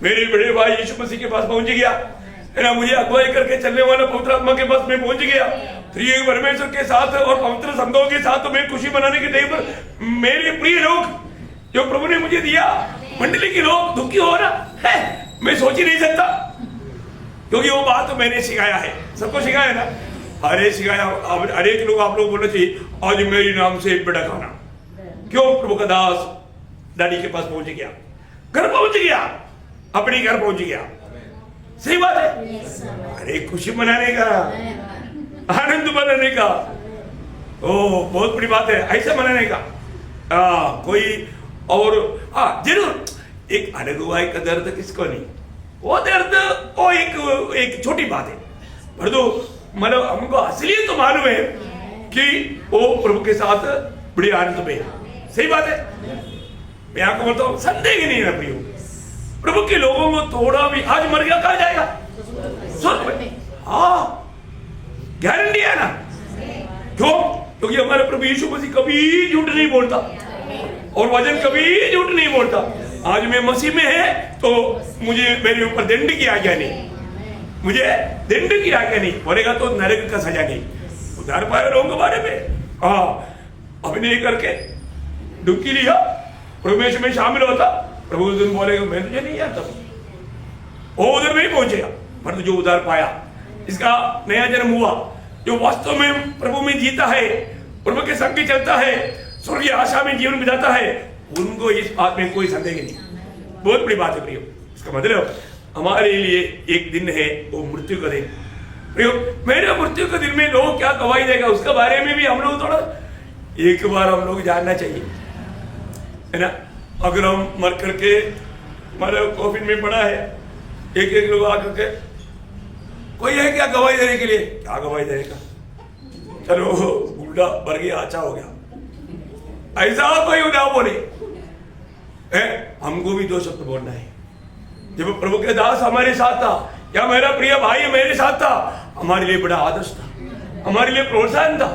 मेरे बड़े भाई यीशु मसीह के पास पहुंच गया, है ना। मुझे अगुवाई करके चलने वाला पवित्र आत्मा के पास मैं पहुंच गया। त्रिएक परमेश्वर के साथ और पवित्र संतों के साथ तो मैं खुशी मनाने के टाइम पर मेरे प्रिय लोग जो प्रभु ने मुझे दिया, मंडली के लोग दुखी हो रहा है, मैं सोच ही नहीं सकता। क्योंकि वो बात तो मैंने सिखाया है, सबको सिखाया ना, अरे सिखाया। हर एक लोग आप लोग बोलना चाहिए आज मेरे नाम से बेटा खाना। क्यों? प्रभु का दास डैडी के पास पहुंच गया, घर पहुंच गया, अपने घर पहुंच गया। सही बात है। अरे खुशी मनाने का, आनंद मनाने का, ओ बहुत बड़ी बात है, ऐसा मनाने का। कोई और जरूर एक अगुवाई का दर्द किसको नहीं, वो दर्द वो एक छोटी बात है, पर तो मतलब हमको असलियत तो मालूम है कि वो प्रभु के साथ बड़ी आनंद में। सही बात है। मैं आपको बोलता हूँ संदेह नहीं है प्रियो, प्रभु के लोगों को थोड़ा भी आज मर गया कहा जाएगा स्वर्ग में। हाँ गारंटी है ना। क्यों? क्योंकि हमारे प्रभु यीशु मसीह कभी झूठ नहीं बोलता और वचन कभी झूठ नहीं बोलता। आज मैं मसीह में है तो मुझे मेरे ऊपर दंड की आज्ञा नहीं, मुझे दंड की आज्ञा नहीं, बोलेगा तो नरक का सजा नहीं। उधार पाए लोगों के बारे में अभिनय करके डुबकी लिया, परमेश्वर में शामिल होता, प्रभु उस दिन बोलेगा मैं तुझे नहीं जानता। वो उधर नहीं पहुंचेगा, पर जो उधार पाया, इसका नया जन्म हुआ, जो वास्तव में प्रभु में जीता है, प्रभु के संग चलता है, स्वर्गीय आशा में जीवन बिताता है, उनको इस बात में कोई संदेह नहीं। बहुत बड़ी बात है प्रियो। इसका मतलब हमारे लिए एक दिन है वो मृत्यु का दिन। प्रियो मेरे मृत्यु के दिन में लोग क्या गवाही देगा उसके बारे में भी हम लोग थोड़ा एक बार हम लोग जानना चाहिए, है ना। अगर हम मर करके हमारे कॉफिन में पड़ा है, एक एक लोग आकर के कोई है क्या गवाही देने के लिए? क्या गवाही देने का? चलो बुढ़ा भर गया, अच्छा हो गया, ऐसा कोई ना बोले। हमको भी दो शब्द बोलना है। जब प्रभु के दास हमारे साथ था या मेरा प्रिय भाई मेरे साथ था, हमारे लिए बड़ा आदर्श था, हमारे लिए प्रोत्साहन था,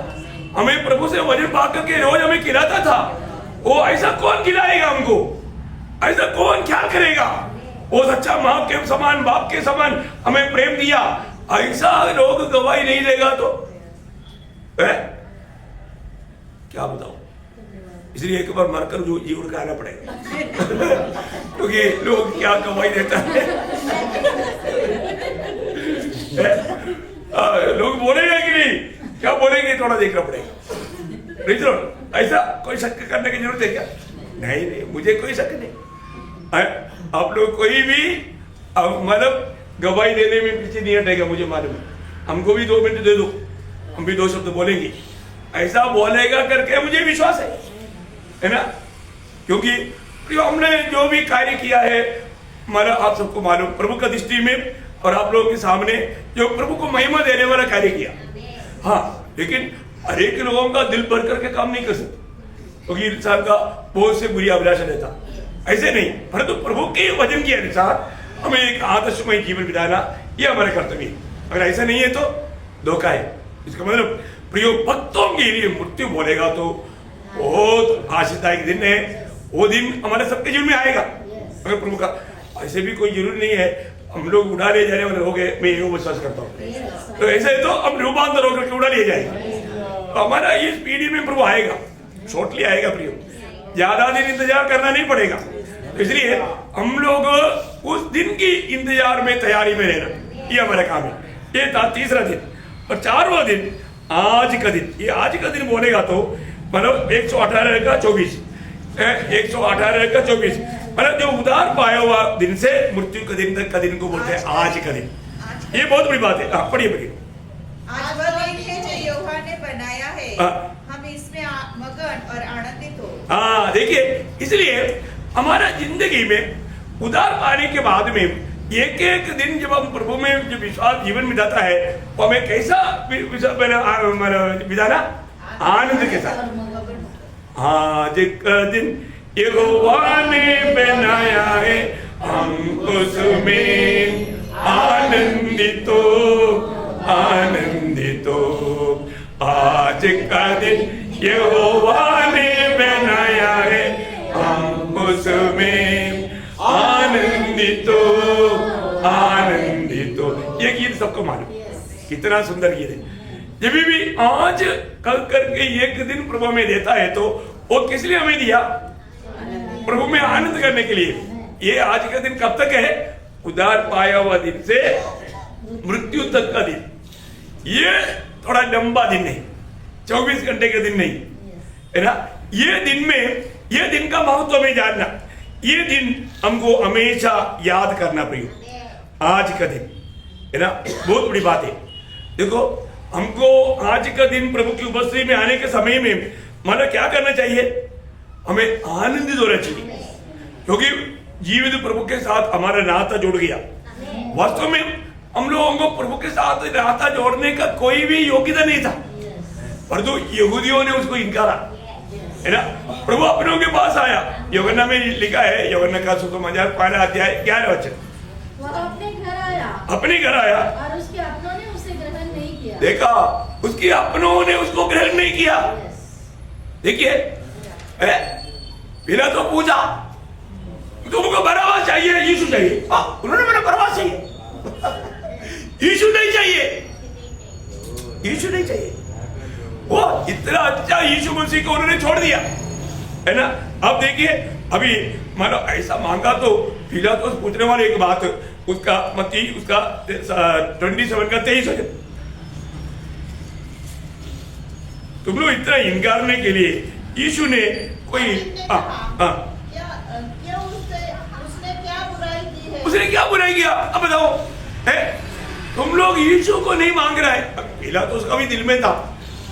हमें प्रभु से वजन पा करके रोज हमें खिलाता था। वो ऐसा कौन खिलाएगा हमको? ऐसा कौन ख्याल करेगा? वो सच्चा माँ के समान, बाप के समान हमें प्रेम दिया, ऐसा लोग गवाही नहीं देगा तो क्या बताओ। इसलिए एक बार मरकर जो जीवन का आना पड़ेगा क्योंकि लोग क्या गवाही देता है लोग बोलेगा कि नहीं, क्या बोलेंगे थोड़ा देखना पड़ेगा। ऐसा कोई शक करने की जरूरत है क्या? नहीं नहीं, मुझे कोई शक नहीं। आप लोग कोई भी मतलब गवाही देने में पीछे नहीं हटेगा, मुझे मालूम है। हमको भी 2 मिनट दे दो, हम भी 2 शब्द बोलेंगे, ऐसा बोलेगा करके मुझे विश्वास है ना। क्योंकि हमने जो भी कार्य किया है हमारा आप सबको मालूम, प्रभु का दृष्टि में और आप लोगों के सामने जो प्रभु को महिमा देने वाला कार्य किया। हाँ, लेकिन हर एक लोगों का दिल भर करके काम नहीं कर सकते, क्योंकि इंसान का बहुत से बुरी अभिलाषा रहता, ऐसे नहीं। परंतु प्रभु के वचन के अनुसार हमें एक आदर्शमय जीवन बिताना ये हमारा कर्तव्य है। अगर ऐसा नहीं है तो धोखा है। इसका मतलब प्रियो भक्तों के लिए मृत्यु बोलेगा तो बहुत आशीषदायक दिन है। वो दिन हमारे सबके जीवन में आएगा। अगर प्रभु का ऐसे भी कोई जरूरी नहीं है हम लोग उड़ा ले जाने वाले हो गए, मैं ये विश्वास करता हूँ। तो ऐसे तो हम रूपांतर होकर के उड़ा लिए जाएंगे। तो हमारा इस पीढ़ी में प्रभु आएगा, शॉर्टली आएगा प्रियो, ज्यादा दिन इंतजार करना नहीं पड़ेगा। इसलिए हम लोग उस दिन की इंतजार में, तैयारी में रहना, ये हमारा काम है। ये था तीसरा दिन। और 4वां दिन आज का दिन। ये आज का दिन बोलेगा तो मतलब 118 का 24, 118 का 24, मतलब जो उधार पाया हुआ दिन से मृत्यु के दिन तक का दिन को बोलते हैं आज का दिन। ये बहुत बड़ी बात है। पढ़िए पढ़िए। आज वह दिन है जो यहोवा ने बनाया है, हम इसमें मगन और आनंदित हो। हाँ देखिए, इसलिए हमारा जिंदगी में उधार पाने के बाद में एक एक दिन जब हम प्रभु में जो विश्वास जीवन में जाता है वो हमें कैसा विधाना आनंद के साथ। आज का दिन यहोवा ने बनाया है, हम उसमें आनंदित हो। आज का दिन यहोवा ने बनाया है, हम उसमें आनंदित हो। ये गीत सबको मालूम, कितना सुंदर गीत है। जब भी आज कल करके एक दिन प्रभु में देता है तो वो किस लिए हमें दिया? प्रभु में आनंद करने के लिए। ये आज का दिन कब तक है? उधार पाया हुआ दिन से मृत्यु तक का दिन। ये थोड़ा लंबा दिन नहीं, 24 घंटे का दिन नहीं है ना। ये दिन में, ये दिन का महत्व में जानना, ये दिन हमको हमेशा याद करना पड़ेगा। आज का दिन है ना, बहुत बड़ी बात है। देखो हमको आज का दिन प्रभु की उपस्थिति में आने के समय में मतलब क्या करना चाहिए? हमें आनंदित होना चाहिए, क्योंकि जीवित प्रभु के साथ हमारा नाता जुड़ गया। वास्तव में हम लोगों को प्रभु के साथ नाता जोड़ने का कोई भी योग्यता नहीं था, परंतु यहूदियों ने उसको इनकारा है ना। प्रभु अपनों के पास आया। यूहन्ना में लिखा है, यूहन्ना का सुसमाचार 5 अध्याय 11 वचन, वह अपने घर आया और उसके अपनों ने उसे ग्रहण नहीं किया। देखा, उसके अपनों ने उसको ग्रहण नहीं किया। देखिए बिना तो पूछा तुमको बराबर चाहिए, यीशु चाहिए। उन्होंने मेरा बराबर चाहिए, यीशु नहीं चाहिए, यीशु नहीं चाहिए। वो इतना अच्छा यीशु मसीह को उन्होंने छोड़ दिया है ना। अब देखिए, अभी मानो ऐसा मांगा तो पिलातुस पूछने वाले एक बात, उसका मत्ती उसका 27 का 23 वचन, तुम लोग इतना इनकार करने के लिए यीशु ने कोई उसने क्या बुराई किया? अब बताओ, तुम लोग यीशु को नहीं मांग रहे हैं। पिलातुस का भी दिल में था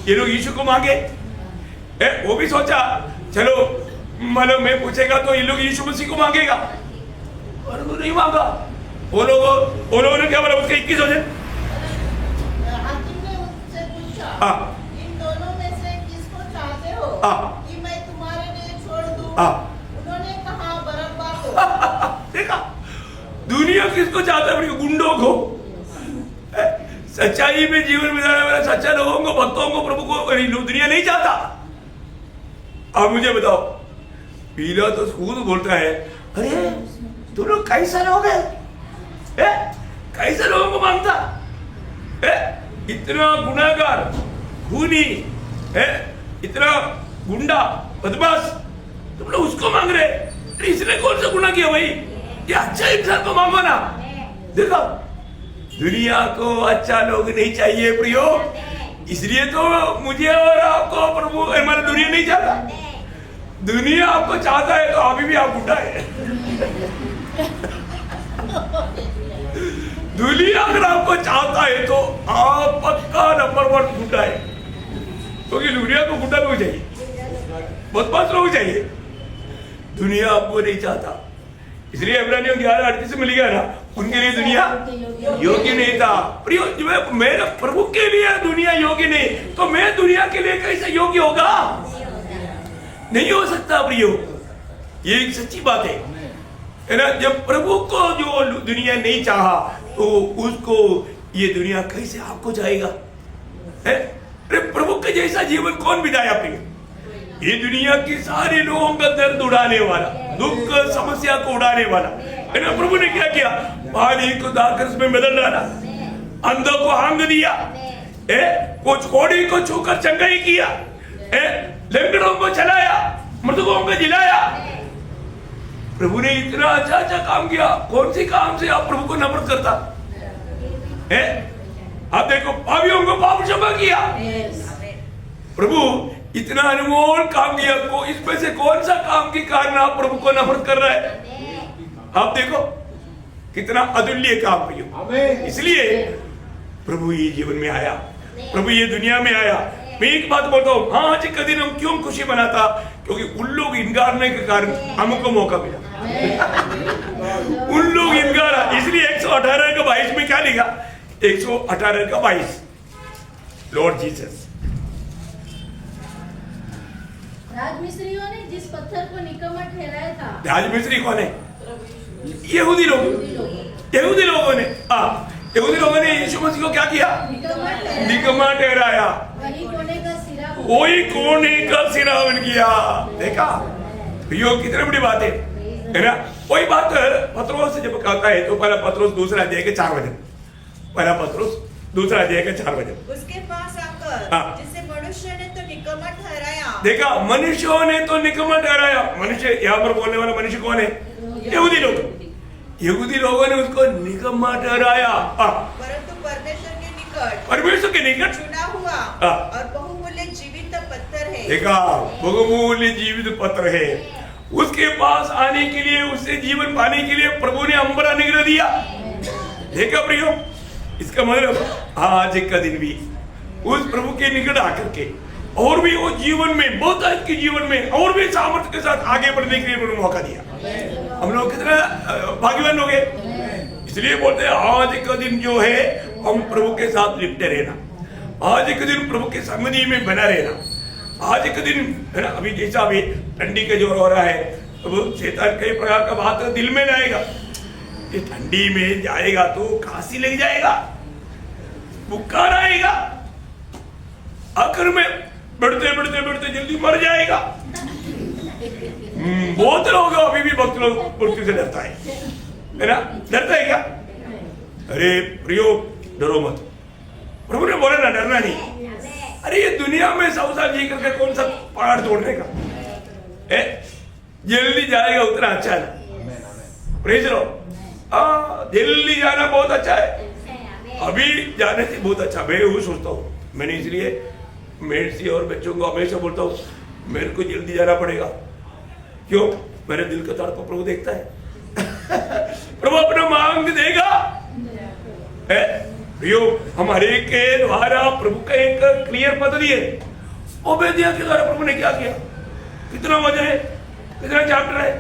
ये लोग यीशु को मांगे। वो भी सोचा चलो मतलब मैं पूछेगा तो ये लोग यीशु मसीह को मांगेगा, पर वो नहीं मांगा। वो लोगों ने क्या बोला? उसके 21 वचन, हाकिम ने उससे पूछा, इन दोनों में से किसको चाहते हो कि मैं तुम्हारे लिए छोड़ दूं? उन्होंने कहा बरअब्बा को। देखा, दुनिया किसको चाहता है? गुंडों को, सच्चाई में जीवन बिताने वाले सच्चा लोगों को, भक्तों को प्रभु को दुनिया नहीं चाहता। अब मुझे बताओ, पिलातुस खुद बोलता है, अरे तुम लोग कैसा लोग है? कैसा लोगों को मांगता? इतना गुनाहगार, खूनी, इतना गुंडा, बदमाश, तुम लोग उसको मांग रहे? इसने कौन सा गुनाह किया भाई? ये अच्छा इंसान को मांगो ना। देखो, दुनिया को अच्छा लोग नहीं चाहिए प्रियो, इसलिए तो मुझे और आपको प्रभु हमारा दुनिया नहीं चाहता। दुनिया आपको चाहता है तो अभी भी आप गुंडा है। दुनिया अगर आपको चाहता है तो आप पक्का नंबर 1 गुंडा है, क्योंकि दुनिया को गुंडा लोग चाहिए, बदमाश लोग चाहिए। दुनिया आपको नहीं चाहता, इसलिए इब्रानियों 11:38 में लिखा है ना, उनके लिए दुनिया योग्य नहीं था। प्रियो, मेरे प्रभु के लिए दुनिया योग्य नहीं, तो मैं दुनिया के लिए कैसे योग्य होगा? नहीं हो सकता प्रियो, ये एक सच्ची बात है ना। जब प्रभु को जो दुनिया नहीं चाहा तो उसको ये दुनिया कैसे आपको चाहेगा? अरे प्रभु के जैसा जीवन कौन बिताया प्रियो? ये दुनिया की सारे लोगों का दर्द उड़ाने वाला, दुख समस्या को उड़ाने वाला है ना। प्रभु ने क्या किया? पानी को दाखरस में बदल डाला, अंधों को आंग दिया, कुछ कोड़ी को छूकर चंगाई किया, लंगड़ों को चलाया, मृतकों को जिलाया। प्रभु ने इतना अच्छा अच्छा काम किया। कौन सी काम से आप प्रभु को नफरत करता है? आप देखो, पापियों को पाप क्षमा किया। प्रभु इतना अनमोल काम किया, को इसमें से कौन सा काम के कारण आप प्रभु को नफरत कर रहे हैं? आप देखो कितना अतुल्य काम किया। इसलिए प्रभु ये जीवन में आया, प्रभु ये दुनिया में आया। मैं एक बात बोलता हूँ, हाँ आज का दिन हम क्यों खुशी मनाता? क्योंकि उन लोग इनकारने के कारण हमको मौका मिला। उन लोग इनकार, इसलिए 118 का 22 में क्या लिखा? 118 का 22 लॉर्ड जीसस। राजमिस्त्रियों ने जिस पत्थर को निकम्मा ठहराया था, राजमिस्त्री कौन है? यहूदी लोग, यहूदी लोगों ने, यहूदी लोगों ने यीशु मसीह को क्या किया? निकम्मा ठहराया। वही कोने का सिरा वही कोने का सिरा बन गया। देखा यो कितनी बड़ी बात है ना? वही बात पत्रोस जब कहता है तो पहला पत्रोस दूसरा अध्याय के 4 वचन, पहला पत्रोस दूसरा अध्याय के 4 वचन। उसके पास आकर जिसे मनुष्य ने तो निकम्मा ठहराया। देखा, मनुष्यों ने तो निकम्मा ठहराया। मनुष्य यहाँ पर बोलने वाला मनुष्य कौन है? यहूदी लोग। यहूदी लोगों ने उसको निकम्मा ठहराया, परंतु परमेश्वर के निकट चुना हुआ और बहुमूल्य जीवित पत्थर है। देखा, बहुमूल्य जीवित पत्र है। उसके पास आने के लिए, उससे जीवन पाने के लिए प्रभु ने अंबरा निग्रह दिया। देखा प्रियो, इसका मतलब आज का दिन भी उस प्रभु के निकट आकर के और भी वो जीवन में, बहुत आज के जीवन में और भी सामर्थ्य के साथ आगे बढ़ने के लिए मौका दिया। हम लोग कितना भाग्यवान हो गए। इसलिए बोलते हैं आज का दिन जो है हम प्रभु के साथ लिपटे रहना, आज का दिन प्रभु के संगति में बना रहना। आज का दिन है ना, अभी जैसा अभी ठंडी का जोर हो रहा है, अब शैतान कई प्रकार का बात दिल में लाएगा। ये ठंडी में जाएगा तो खांसी लग जाएगा, बुखार आएगा, आखिर में बढ़ते बढ़ते बढ़ते जल्दी मर जाएगा। बहुत लोग अभी भी भक्त लोग मृत्यु से डरता है ना? डरता है क्या? अरे प्रियो, डरो मत। प्रभु ने बोला ना, डरना नहीं। अरे ये दुनिया में 100 साल जी करके कौन सा पहाड़ तोड़ने का है? जल्दी जाएगा उतना अच्छा है। प्रेज लो, जल्दी जाना बहुत अच्छा है। अभी जाने से बहुत अच्छा। मैं वो सोचता हूँ, मैंने इसलिए मेरे और बच्चों को हमेशा बोलता हूँ मेरे को जल्दी जाना पड़ेगा। क्यों? मेरे दिल का तड़प प्रभु देखता है। प्रभु अपना मांग देगा। प्रियो, हमारे के द्वारा प्रभु का एक क्लियर पद्धति है। ओबेदिया के द्वारा प्रभु ने क्या किया? कितना वजन है, कितना चैप्टर है?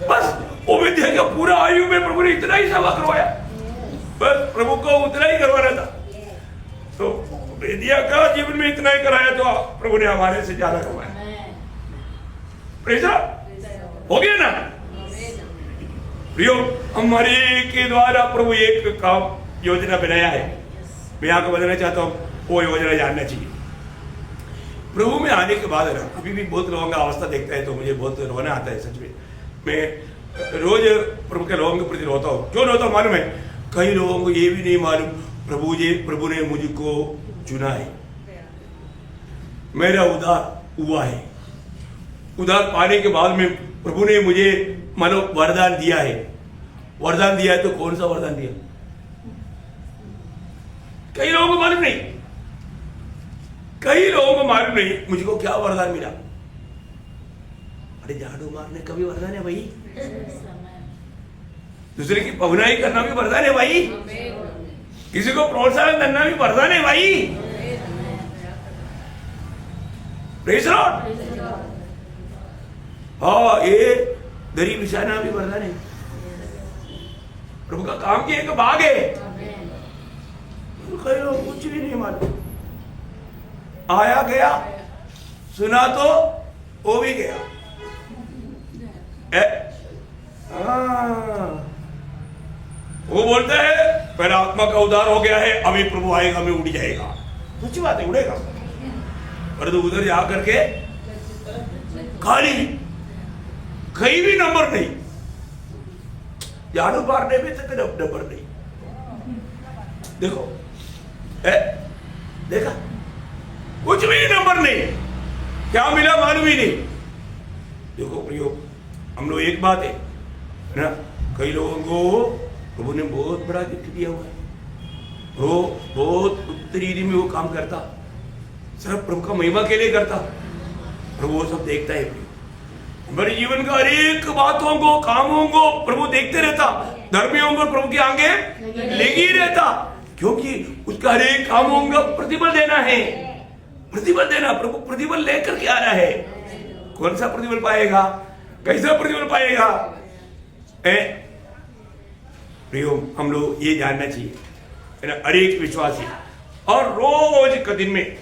बस ओबेदिया का पूरा आयु में प्रभु ने इतना ही सेवा करवाया। बस प्रभु को उतना ही करवाना था। तो ओबेदिया का जीवन में इतना ही कराया तो प्रभु ने हमारे से ज्यादा करवाया। प्रेज हो गया ना? प्रियो, हमारे के द्वारा प्रभु एक काम योजना बनाया है। मैं आपको बताना चाहता हूँ, वो योजना जानना चाहिए। प्रभु में आने के बाद ना, अभी भी बहुत लोगों का अवस्था देखता है तो मुझे बहुत रोना आता है। सच में मैं रोज प्रभु के लोगों के प्रति रोता हूँ। क्यों रोता हूँ मालूम है? कई लोगों को ये भी नहीं मालूम प्रभु ने मुझको चुना है, मेरा उद्धार हुआ है। उद्धार पाने के बाद में प्रभु ने मुझे मानो वरदान दिया है। वरदान दिया है तो कौन सा वरदान दिया? कई लोगों को मालूम नहीं, कई लोगों को मालूम नहीं मुझको क्या वरदान मिला। अरे झाड़ू मारने का भी वरदान है भाई, दूसरे की पहुनाई करना भी वरदान है भाई, किसी को प्रोत्साहन करना भी वरदान है भाई। Praise Lord. हाँ, ये दरी बिछाना भी वरदान है। प्रभु का काम की एक भाग है। कई लोग कुछ भी नहीं मालूम, आया गया, सुना तो वो भी गया। वो बोलता है मेरा आत्मा का उद्धार हो गया है, अभी प्रभु आएगा मैं उड़ जाएगा। सच्ची बात है, उड़ेगा। पर तो उधर जा करके खाली, कहीं भी नंबर नहीं, झाड़ू मारने में तक नंबर नहीं। देखो देखा, कुछ भी नंबर नहीं, क्या मिला मालूम ही नहीं। देखो प्रियो, हम लोग एक बात है ना, कई लोगों को प्रभु ने बहुत बड़ा गिफ्ट दिया हुआ है। वो बहुत उत्तरी में वो काम करता, सिर्फ प्रभु का महिमा के लिए करता। प्रभु वो सब देखता है। हमारे जीवन का हर एक बातों को, कामों को प्रभु देखते रहता। धर्मियों को प्रभु की आगे लेगी रहता, क्योंकि उसका हर एक कामों का प्रतिफल देना है। प्रतिफल देना, प्रभु प्रतिफल लेकर के आ रहा है। कौन सा प्रतिफल पाएगा? कैसा प्रतिफल पाएगा? प्रियो, हम लोग ये जानना चाहिए, है ना, हर एक विश्वासी और रोज का दिन में,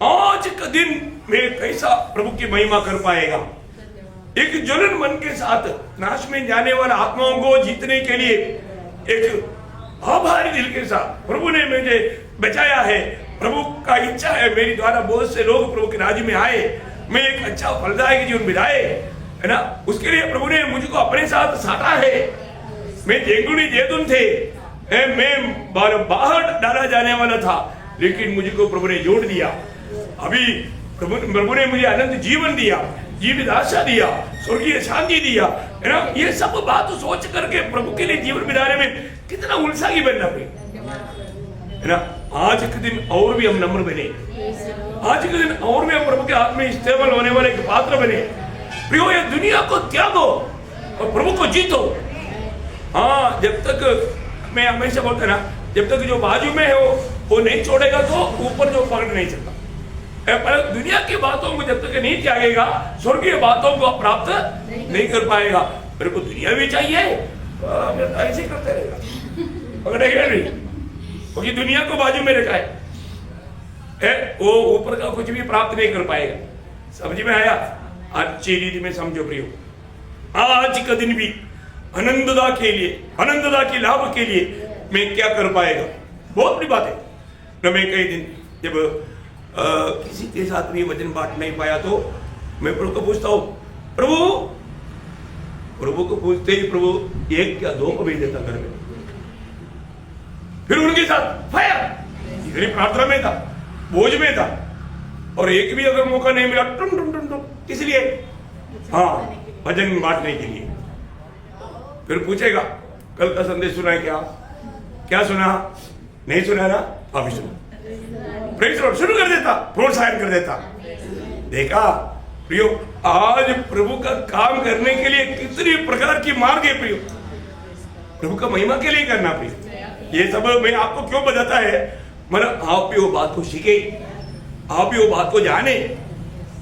आज का दिन में कैसा प्रभु की महिमा कर पाएगा। एक ज्वलन मन के साथ नाश में जाने वाला आत्माओं को जीतने के लिए एक आभारी दिल के साथ प्रभु ने मुझे बचाया है, प्रभु का इच्छा है मेरी द्वारा बहुत से लोग प्रभु के राज्य में आए, मैं एक अच्छा फलदायक जीवन बिताए, है ना, उसके लिए प्रभु ने मुझको अपने साथ साधा है। मैं जेगुनी जेतुन थे, मैं बाहर डाला जाने वाला था, लेकिन मुझको प्रभु ने जोड़ दिया। अभी प्रभु ने मुझे अनंत जीवन दिया, जीवित आशा दिया, स्वर्गीय शांति दिया, है ना। ये सब बात सोच करके प्रभु के लिए जीवन बिताने में कितना उत्साही बनना पड़े, है ना। आज के दिन और भी हम नम्र बने, आज के दिन और भी हम प्रभु के हाथ में इस्तेमाल होने वाले एक पात्र बने। प्रियो, ये दुनिया को त्यागो और प्रभु को जीतो। हाँ, जब तक मैं हमेशा बोलता ना, जब तक जो बाजू में है वो नहीं छोड़ेगा तो ऊपर जो पकड़ नहीं सकता। पर दुनिया की बातों को जब तक नहीं त्यागेगा, स्वर्गीय बातों को प्राप्त नहीं कर पाएगा। मेरे को दुनिया भी चाहिए, ऐसे करते रहेगा, पकड़ेगा नहीं, क्योंकि दुनिया को बाजू में रखा है, वो ऊपर का कुछ भी प्राप्त नहीं कर पाएगा। समझ में आया? अच्छी रीति में समझो प्रियो, आज का दिन भी आनंददा के लिए, आनंददा की लाभ के लिए मैं क्या कर पाएगा, बहुत बड़ी बात है न। मैं कई दिन जब किसी के साथ भी वचन बांट नहीं पाया तो मैं प्रभु को पूछता हूँ, प्रभु को पूछते ही प्रभु एक क्या दो को भेज देता घर में, फिर उनके साथ फायर। इतनी प्रार्थना में था, बोझ में था, और एक भी अगर मौका नहीं मिला टुम टुम टुम टुम, इसलिए हाँ, वचन बांटने के लिए। फिर पूछेगा कल का संदेश सुना है क्या सुना, नहीं सुना ना, अभी सुना, प्रेज़ लॉर्ड, शुरू कर देता, प्रोत्साहन कर देता। देखा प्रियो, आज प्रभु का काम करने के लिए कितनी प्रकार की मार्ग है प्रियो, प्रभु का महिमा के लिए करना प्रियो। ये सब मैं आपको क्यों बताता है, मतलब आप भी वो बात को सीखे, आप भी वो बात को जाने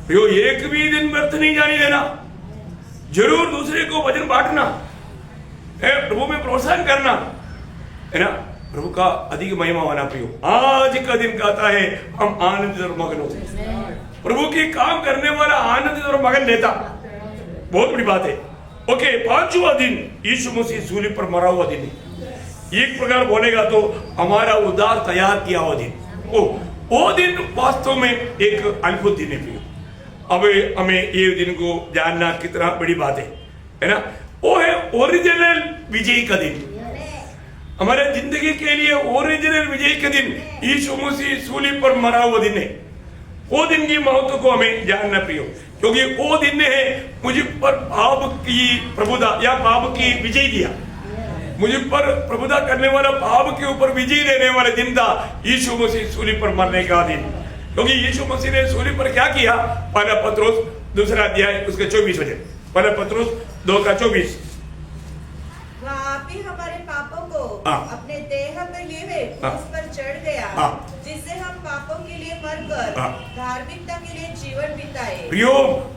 प्रियो। एक भी दिन व्यर्थ नहीं जाने देना, जरूर दूसरे को वचन बांटना है, प्रभु में प्रोत्साहन करना, है ना, प्रभु का अधिक महिमा होना प्रियो। आज का दिन कहता है हम आनंदित और मगन होते, प्रभु की काम करने वाला आनंदित और मगन लेता, बहुत बड़ी बात है। ओके, 5वां दिन यीशु मसीह सूली पर मरा हुआ दिन है। एक प्रकार बोलेगा तो हमारा उद्धार तैयार किया हुआ दिन, वो दिन वास्तव में एक अद्भुत दिन है प्रियो। अब हमें ये दिन को जानना कितना बड़ी बात है ना। वो है ओरिजिनल विजय का दिन, हमारे जिंदगी के लिए ओरिजिनल विजय का दिन, यीशु मसीह सूली पर मरा हुआ दिन है। वो दिन की महत्व को हमें जानना प्रियो, क्योंकि वो दिन ने मुझ पर पाप की प्रभुता या पाप की विजय दिया, मुझ पर प्रभुता करने वाला, पाप के ऊपर विजय देने वाले दिन था यीशु मसीह सूली पर मरने का दिन। क्योंकि यीशु मसीह ने सूली पर क्या किया, पहला पत्रोस 2 अध्याय उसके 24 वचन, पहला पत्रोस 2 का 24, आप ही हमारे पापों को अपने देह पर लिए उस पर चढ़ गया, जिससे हम पापों के लिए मरकर धार्मिकता के लिए जीवन बिताए। प्रियो,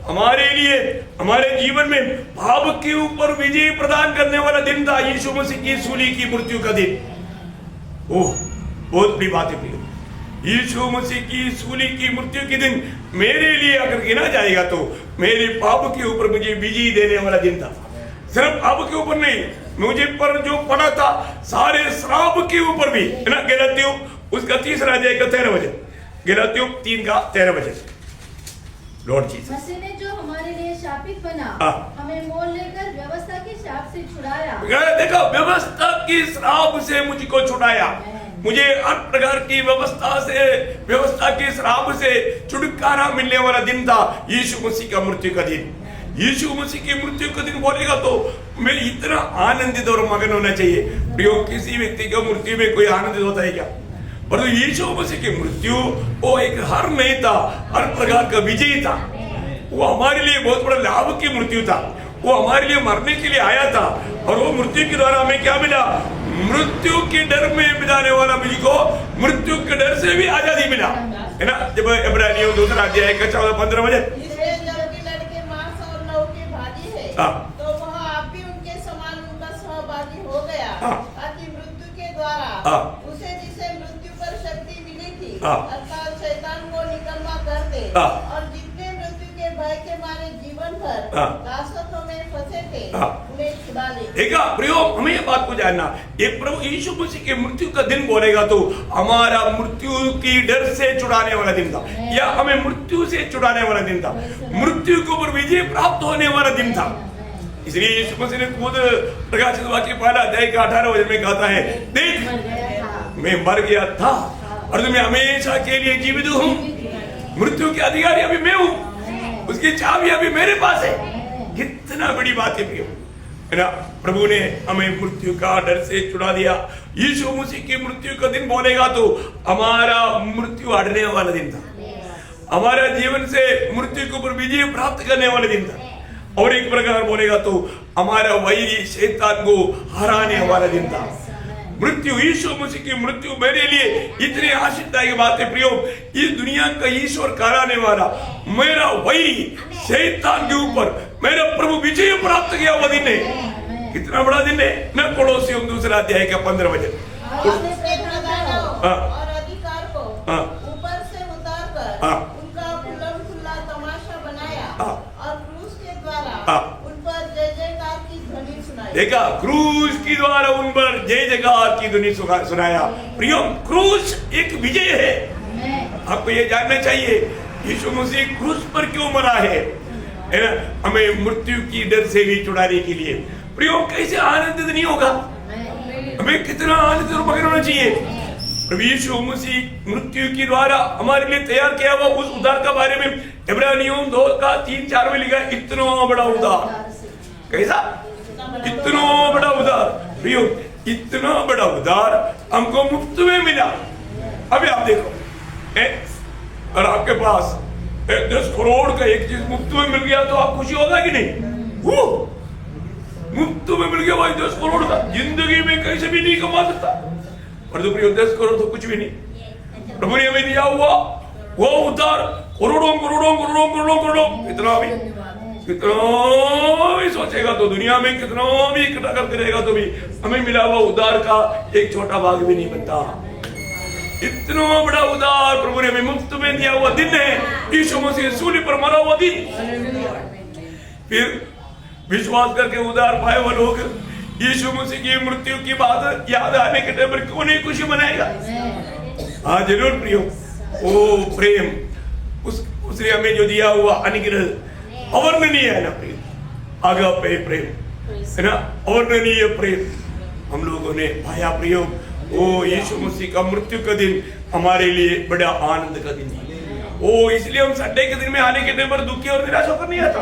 हमारे लिए, हमारे जीवन में पाप के ऊपर विजय प्रदान करने वाला दिन था यीशु मसीह की सूली की मृत्यु का दिन। ओह, बहुत बड़ी बात है प्रियो, यीशु मसीह की सूली की मृत्यु के दिन मेरे लिए अगर गिना जाएगा तो मेरे पाप के ऊपर मुझे विजय देने वाला दिन था। सिर्फ पाप के ऊपर नहीं, मुझे पर जो पड़ा था सारे श्राप के ऊपर भी, है ना। गलातियों उसका 3 अध्याय का 13 वचन, गलातियों 3 का 13 वचन, लॉर्ड जीसस मसीह ने जो हमारे लिए शापित बना, हमें मोल लेकर व्यवस्था के शाप से छुड़ाया। देखो, व्यवस्था की श्राप से मुझको छुड़ाया, मुझे हर प्रकार की व्यवस्था से, व्यवस्था के श्राप से छुटकारा मिलने वाला दिन था यीशु मसीह का मृत्यु का दिन। यीशु मसीह की मृत्यु का दिन बोलेगा तो मैं इतना आनंदित और मगन होना चाहिए प्रियो। किसी व्यक्ति की मृत्यु में कोई आनंदित होता है क्या? परंतु यीशु मसीह की मृत्यु वो एक हार नहीं था, हर प्रकार का विजय था। वो हमारे लिए बहुत बड़ा लाभ की मृत्यु था, वो हमारे लिए मरने के लिए आया था, और वो मृत्यु के द्वारा हमें क्या मिला, मृत्यु के डर में बिताने वाला मुझको मृत्यु के डर से भी आजादी मिला, है ना। जब इब्रानियों 2 अध्याय का 14-15 वचन, तो वह आप भी उनके समान उनका सहभागी हो गया, ताकि मृत्यु के द्वारा उसे जिसे मृत्यु पर शक्ति मिली थी अर्थात शैतान को निकम्मा कर दे, और जितने मृत्यु के भय के मारे जीवन भर दासत्व में फंसे थे उन्हें छुड़ा ले। देखा प्रियो, हमें ये बात को जानना, ये प्रभु यीशु मसीह के मृत्यु का दिन बोलेगा तो हमारा मृत्यु की डर से छुड़ाने वाला दिन था, या हमें मृत्यु से छुड़ाने वाला दिन था, मृत्यु के ऊपर विजय प्राप्त होने वाला दिन था। इसलिए यीशु मसीह ने खुद प्रकाशित वाक्य पहला अध्याय का 18 वचन में कहता है, देख मैं मर गया था और मैं हमेशा के लिए जीवित हूँ, मृत्यु के अधिकारी अभी मैं हूँ, उसकी चाबी अभी मेरे पास है। कितना बड़ी बात है प्रियो, है ना। प्रभु ने हमें मृत्यु का डर से छुड़ा दिया। यीशु मसीह की मृत्यु का दिन बोलेगा तो हमारा मृत्यु हटने वाला दिन था, हमारा जीवन से मृत्यु के ऊपर विजय प्राप्त करने वाला दिन था। और एक प्रकार बोलेगा तो हमारा वैरी शैतान को हराने वाला दिन था। मृत्यु, यीशु मसीह की मृत्यु मेरे लिए इतनी आशीर्वाद बात है प्रियो, इस दुनिया का ईश्वर कराने वाला मेरा वैरी शैतान के ऊपर मेरा प्रभु विजय प्राप्त किया हुआ दिन है। कितना बड़ा दिन है ना। कोलोसियों 2 अध्याय का 15 वचन, और अधिकार को ऊपर से उतार कर उनका खुल्ला तमाशा बनाया, और क्रूस के द्वारा उन पर जय जयकार की ध्वनि सुनाई। देखा, क्रूस के द्वारा उन पर जय जयकार की ध्वनि सुनाया। प्रियो, क्रूस एक विजय है। आपको ये जानना चाहिए यीशु मसीह क्रूस पर क्यों मरा है ना, हमें मृत्यु की डर से भी छुड़ाने के लिए। प्रियो, कैसे आनंदित नहीं होगा, हमें कितना आनंदित और मगन होना चाहिए। प्रभु यीशु मसीह मृत्यु के द्वारा हमारे लिए तैयार किया हुआ उस उद्धार के बारे में इब्रानियों 2:3-4 में लिखा है, इतना बड़ा उद्धार। कैसा? इतना बड़ा उद्धार प्रियो, इतना बड़ा उद्धार हमको मुफ्त में मिला। अभी आप देखो, और आपके पास 10 करोड़ का एक चीज मुफ्त में मिल गया तो आप खुशी होगा कि नहीं? मुफ्त में मिल गया भाई 10 करोड़ का, जिंदगी में कैसे भी नहीं कमा सकता। और तो प्रियो 10 करोड़ तो कुछ भी नहीं, प्रभु ने हमें दिया हुआ वो उद्धार करोड़ों करोड़ों करोड़ों करोड़ों करोड़ों, कितना भी सोचेगा तो दुनिया में कितना भी इकट्ठा करके रहेगा तो भी हमें मिला हुआ उद्धार का एक छोटा भाग भी नहीं बनता। इतना बड़ा उद्धार प्रभु ने हमें मुफ्त में दिया हुआ दिन है, यीशु मसीह सूली पर मरा हुआ दिन। फिर विश्वास करके उद्धार पाए हुए लोग यीशु मसीह की मृत्यु की बात याद आने के टाइम पर क्यों नहीं खुशी मनाएगा? हाँ जरूर प्रियो, ओ प्रेम उसने हमें जो दिया हुआ अनुग्रह अवर्णनीय है ना प्रियो, आगापे प्रेम है ना, अवर्णनीय प्रेम हम लोगों ने पाया प्रियो। ओ यीशु मसीह का मृत्यु का दिन हमारे लिए बड़ा आनंद का दिन है। ओ इसलिए हम संडे के दिन में आने के टाइम पर दुखी और निराश होकर नहीं आता,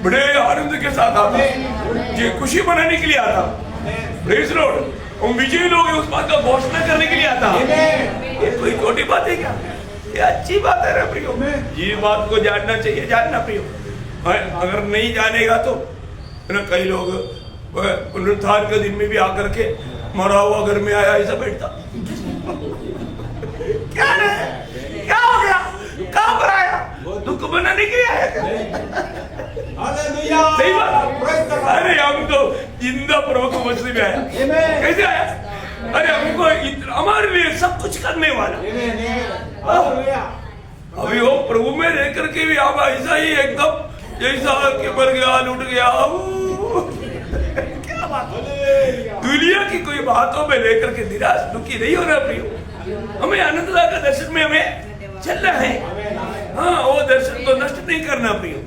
बड़े आनंद के साथ आता, ये खुशी मनाने के लिए आता। प्रेज़ लॉर्ड, हम विजयी लोग हैं उस बात का घोषणा करने के लिए आता। ये कोई छोटी बात है क्या? ये अच्छी बात है ना प्रियो, ये बात को जानना चाहिए, जानना प्रियो। अगर नहीं जानेगा तो ना, कई लोग पुनरुत्थान के दिन में भी आकर के मरा हुआ घर में आया ऐसा बैठता, क्या हो गया, कहाँ पर आया? दुख बनाने के लिए आया क्या? सही बात। अरे हम तो जिंदा प्रभु को मछली में आया, कैसे आया? अरे हमको हमारे लिए सब कुछ करने वाला। अभी वो प्रभु में रह करके भी आप ऐसा ही एकदम जैसा कि मर गया, लूट गया, क्या बात? दुनिया की कोई बातों में लेकर के निराश दुखी नहीं होना प्रियो, हमें आनंद का दर्शन में हमें चलना है। हाँ, वो दर्शन को नष्ट नहीं करना प्रियो।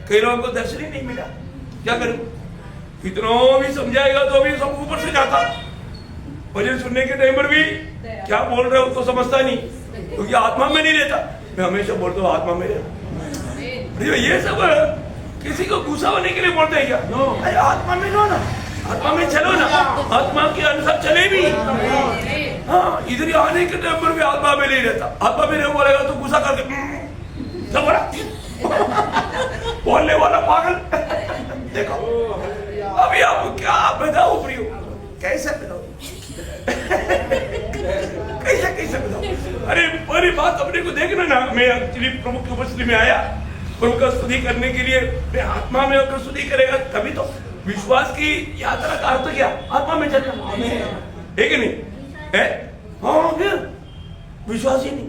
कई लोगों को दर्शन ही नहीं मिला, क्या करूं? कितना भी समझाएगा तो भी सब ऊपर से जाता, मुझे सुनने के टाइम पर भी क्या बोल रहे हो तो समझता नहीं, क्योंकि आत्मा में नहीं रहता। मैं हमेशा बोलता हूँ आत्मा में रहता। ये सब किसी को गुस्सा होने के लिए बोलते हैं क्या? अरे आत्मा में लो ना, आत्मा में चलो ना, आत्मा के अनुसार चले भी। हाँ, इधर आने के टाइम पर भी आत्मा में नहीं रहता, आत्मा में नहीं बोलेगा तो गुस्सा करके सब बोलने वाला पागल। देखो अभी आपको क्या बताओ प्रियो, कैसे बताओ कैसे बताओ? अरे पहली बात अपने को देखना ना, मैं एक्चुअली प्रमुख उपस्थिति में आया प्रभु का स्तुति करने के लिए अपने आत्मा में होकर स्तुति करेगा, तभी तो विश्वास की यात्रा का अर्थ क्या? आत्मा में चलना है कि नहीं है? हाँ, फिर विश्वास ही नहीं।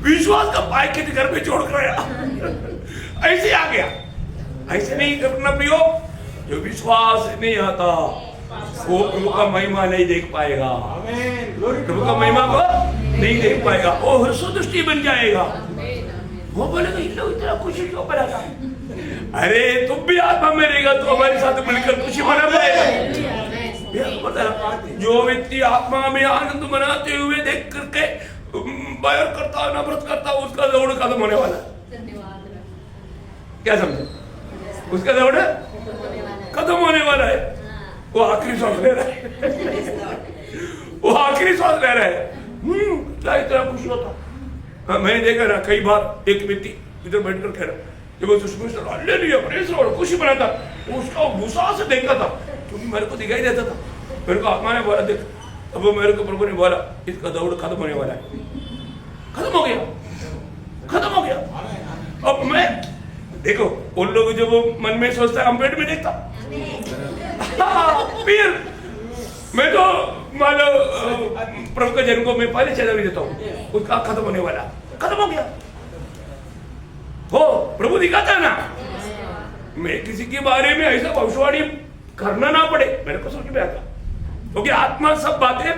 विश्वास का पैकेट घर में छोड़ कर आया, ऐसे आ गया। ऐसे नहीं करना प्रियो। जो विश्वास नहीं आता वो प्रभु का महिमा नहीं देख पाएगा, प्रभु का महिमा को नहीं देख पाएगा, वो हर्ष दृष्टि बन जाएगा। वो बोलेगा इन लोग इतना खुशी क्यों मनाता? अरे तुम भी आत्मा में रहेगा तो हमारे साथ मिलकर खुशी मना पाएगा। जो व्यक्ति आत्मा में आनंद मनाते हुए देख करके बैर करता, नफरत करता, उसका दौड़ खत्म होने वाला है। क्या समझे? उसका दौड़ खत्म होने वाला है। वो आखिरी सांस ले रहा है, वो आखिरी सांस ले रहा है। क्या इतना खुशी होता? हाँ, मैंने देखा ना कई बार एक व्यक्ति इधर बैठकर कह रहा, जब वो खुशी मनाता, उसका गुस्सा से देखता था, क्योंकि मेरे को दिखाई देता था। मेरे को आत्मा ने बोला देख, अब वो मेरे को प्रभु ने बोला इसका दौड़ खत्म होने वाला है। खत्म हो गया, खत्म हो गया। अब मैं देखो उन लोग जो वो मन में सोचता है, हम पेट में देखता। फिर मैं तो मान लो प्रभु के जन को मैं पहले चेतावनी देता हूँ, उसका खत्म होने वाला, खत्म हो गया। हो प्रभु दिखाता ना, मैं किसी के बारे में ऐसा भविष्यवाणी करना ना पड़े, मेरे को समझ में आता, क्योंकि आत्मा सब बातें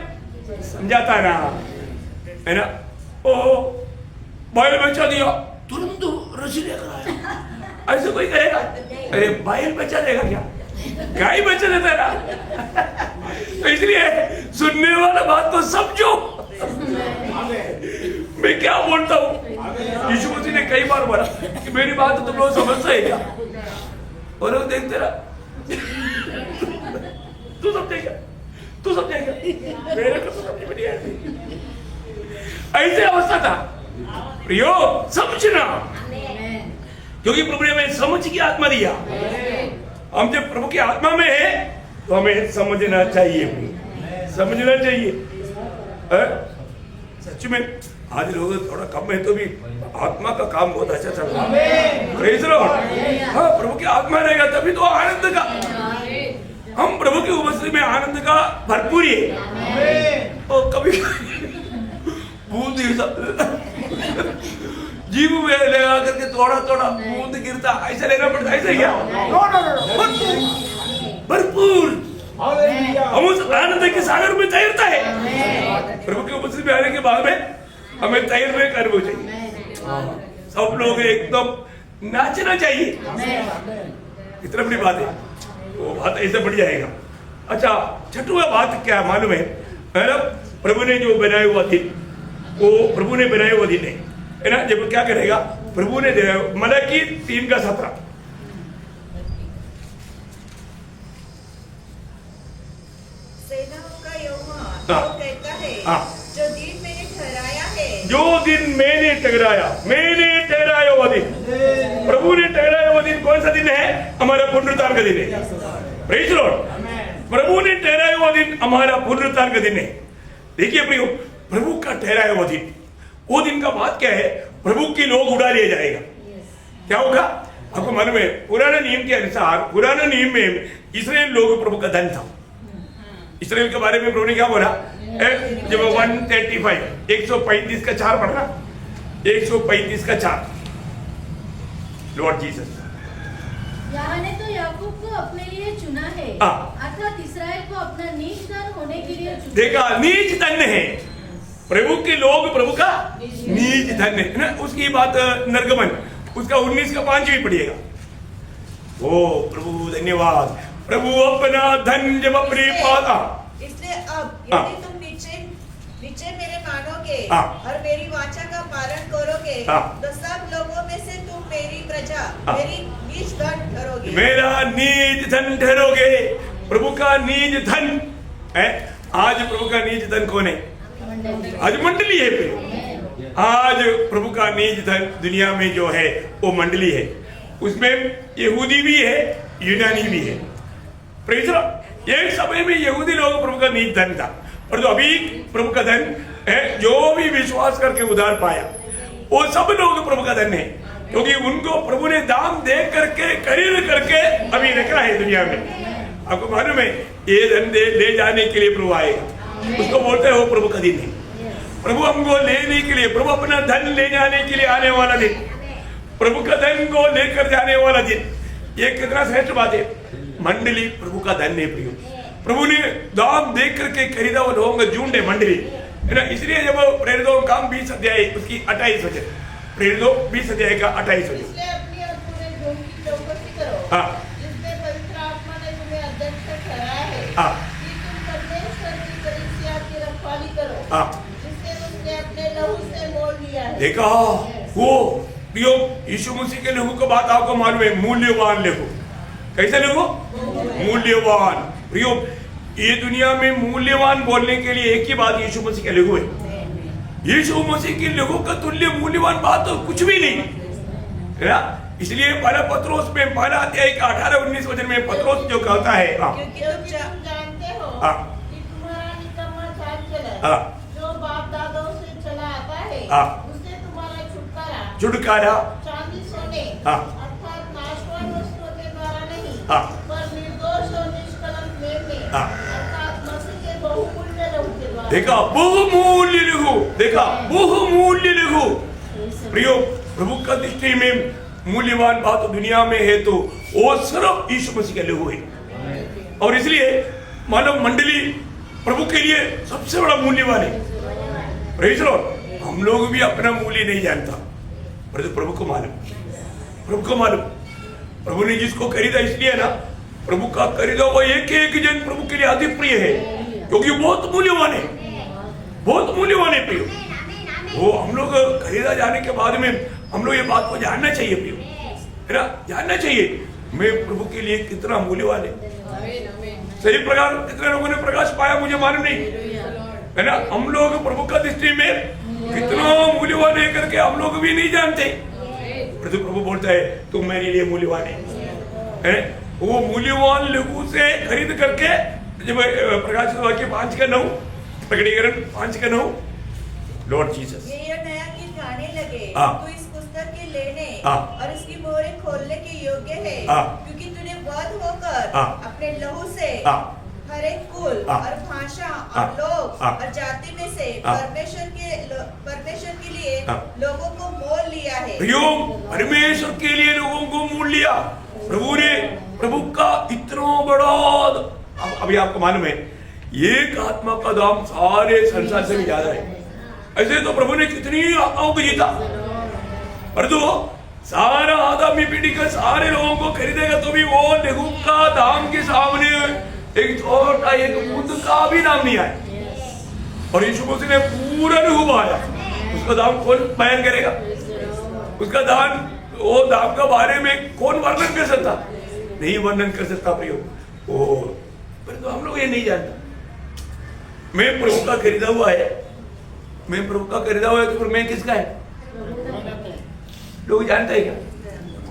समझाता ना, है ना। ओ बाइल बेचा दिया, तुरंत रसी लेकर आया, ऐसे कोई करेगा? अरे बाइल बेचा देगा क्या? गाय बेचा देता है ना। तो इसलिए सुनने वाला बात को समझो। मैं क्या बोलता हूँ? यीशु मसीह ने कई बार बोला कि मेरी बात तो तुम लोग समझते हैं क्या? और लोग देखते रहा, तू समझेगा, तू समझेगा, मेरे को समझ में नहीं आती। ऐसे अवस्था था प्रियो, समझना, क्योंकि प्रभु ने हमें समझ की आत्मा दिया। हम जब प्रभु की आत्मा में है तो हमें समझना चाहिए, समझना चाहिए। सच में आज लोग थोड़ा कम है तो भी आत्मा का काम बहुत अच्छा चल रहा है। Praise the Lord. हाँ, प्रभु की आत्मा रहेगा तभी तो आनंद का, हम प्रभु की उपस्थिति में आनंद का भरपूर है। और कभी बूंद जीव में लगा करके थोड़ा थोड़ा बूंद गिरता, ऐसा लेना पड़ता, ऐसा क्या? भरपूर हम उस आनंद के सागर में तैरता है। प्रभु की उपस्थिति में आने के बाद में हमें तैरने का अनुभव चाहिए। सब लोग एकदम नाचना चाहिए, इतना बड़ी बात है, वो बात ऐसे बढ़ जाएगा। अच्छा, छठवां बात क्या मालूम है? प्रभु ने जो बनाया हुआ दिन, वो प्रभु ने बनाया हुआ दिन है ना। जब क्या करेगा प्रभु ने, मलाकी 3:17, सेनाओं का यहोवा कहता है, जो दिन मैंने ठहराया है, जो दिन मैंने ठहराया हुआ दिन, प्रभु ने ठहराया हुआ दिन कौन सा दिन है? हमारा पुनरुत्थान का दिन है। Praise the Lord. प्रभु ने ठहराया हुआ दिन हमारा पुनरुत्थान का दिन है। देखिए प्रियो, प्रभु का ठहराया हुआ दिन, वो दिन का बात क्या है? प्रभु के लोग उड़ा लिया जाएगा। क्या होगा आपको मालूम है? पुराने नियम के अनुसार, पुराने नियम में इस्राएल लोग प्रभु का धन था। इस्राएल के बारे में प्रभु ने क्या बोला? जब 135 का 4 पढ़ना, 135 का 4, लॉर्ड जीसस, यहोवा ने तो याकूब को अपने लिए चुना है, अर्थात इस्राएल को अपना नीच धन होने के लिए चुना। देखा, नीच धन है प्रभु के लोग, प्रभु का नीच धन है ना। उसकी बात निर्गमन उसका 19 का 5 भी पढ़िएगा। ओ प्रभु धन्यवाद, प्रभु अपना धन जब अपने पाता, इसलिए अब यदि तुम नीचे मेरे मानोगे और मेरी वाचा का पालन करोगे, तो सब लोगों में से तुम मेरी प्रजा, मेरी नीच धन ठहरोगे। मेरा नीच धन ठहरोगे। प्रभु का नीच धन है। आज प्रभु का नीच धन कौन है? आज मंडली है। आज प्रभु का नीच धन दुनिया में जो है वो मंडली है। उसमें यहूदी भी है, यूनानी भी है। Praise the Lord. एक समय में यहूदी लोग प्रभु का नीच धन था, और जो अभी प्रभु का धन है, जो भी विश्वास करके उद्धार पाया वो सब लोग प्रभु का धन है, क्योंकि उनको प्रभु ने दाम दे करके खरीद करके अभी रखा है दुनिया में। आपको मालूम है ये धन ले जाने के लिए प्रभु आएगा, उसको बोलते हैं वो प्रभु का दिन है। प्रभु हमको लेने के लिए, प्रभु अपना धन ले जाने के लिए आने वाला दिन, प्रभु का धन को लेकर जाने वाला दिन, ये कितना श्रेष्ठ बात है। मंडली प्रभु का धन है प्रियो, प्रभु ने दाम दे करके खरीदा वो लोगों का झुंड है मंडली, है ना। इसलिए जब प्रेरितों का काम 20 अध्याय उसकी 28 वजह, प्रेरितों 20 अध्याय का 28 वजह। इसलिए अपनी और पूरे झुंड की चौकसी करो, हाँ, जिसमें पवित्र आत्मा ने तुम्हें अध्यक्ष ठहराया है हाँ, कि तुम परमेश्वर की कलीसिया की रखवाली करो, हाँ। जिससे उसने अपने लहू से मोल लिया है। देखा वो प्रियो, यीशु मसीह के लोगों को बात आपको मालूम है, मूल्यवान लोगों। कैसे लोगों? मूल्यवान। प्रियो, ये दुनिया में मूल्यवान बोलने के लिए एक ही बात यीशु मसीह के लोगों है। यीशु मसीह के लोगों का तुल्य मूल्यवान बात तो कुछ भी नहीं है ना। इसलिए पहला पत्रोस में पहला अध्याय का 18-19 वचन में पत्रोस जो कहता है, क्योंकि तुम जानते हो कि तुम्हारा निकम्मा चाल चलन जो बाप दादों से चला आता है, उससे तुम्हारा छुटकारा चांदी सोने अर्थात नाशवान वस्तुओं के द्वारा नहीं, पर निर्दोष और निष्कलंक मेमने अर्थात मसीह के बहुमूल्य लहू के द्वारा। देखा बहुमूल्य लहू, देखा बहुमूल्य लहू। प्रियो, प्रभु का दृष्टि में मूल्यवान बात दुनिया में है तो वो सिर्फ यीशु मसीह का लहू है। और इसलिए मानव मंडली प्रभु के लिए सबसे बड़ा मूल्यवान है। Praise Lord. हम लोग भी अपना मूल्य नहीं जानता, परंतु प्रभु को मालूम, प्रभु को मालूम। प्रभु ने जिसको खरीदा, इसलिए ना प्रभु का खरीदा वो एक एक जन प्रभु के लिए अति प्रिय है, क्योंकि बहुत मूल्यवान है, बहुत मूल्यवान है प्रियो। वो हम लोग खरीदा जाने के बाद में हम लोग ये बात को जानना चाहिए प्रियो, है ना, जानना चाहिए मैं प्रभु के लिए कितना मूल्यवान है। सही प्रकार कितने लोगों ने प्रकाश पाया मुझे मालूम नहीं, है ना। हम लोग प्रभु का दृष्टि में कितना मूल्यवान है करके हम लोग भी नहीं जानते, परंतु प्रभु बोलता है तुम मेरे लिए मूल्यवान है। वो मूल्यवान लोगों से खरीद करके, जब प्रकाशित वाक्य 5:9, प्रकटीकरण 5:9, लॉर्ड जीसस ये नया गीत गाने लगे, तू इस पुस्तक के लेने और इसकी मोहरें खोलने के योग्य है, क्योंकि तूने वध होकर अपने लहू से हर एक कुल और भाषा और लोग और जाति में से परमेश्वर के लिए लोगों को मोल लिया है। परमेश्वर के लिए लोगों को मोल लिया। प्रभु ने, प्रभु का इतना बड़ा, अभी आपको मालूम है एक आत्मा का दाम सारे संसार से भी ज्यादा है। ऐसे तो प्रभु ने कितनी आत्माओं को जीता, पर तो सारा आदमी पीढ़ी का सारे लोगों को खरीदेगा तो भी वो लहू का दाम के सामने एक छोटा एक बूंद का भी नाम नहीं आया। और यीशु मसीह ने पूरा लहू बहाया, उसका दाम कौन बयान करेगा? उसका दाम, वो दाम का बारे में कौन वर्णन कर सकता? नहीं वर्णन कर सकता प्रियो। ओ, पर तो हम लोग ये नहीं जानते मैं प्रभु का खरीदा हुआ है, मैं प्रभु का खरीदा हुआ है तो फिर मैं किसका है? लोग जानते हैं क्या?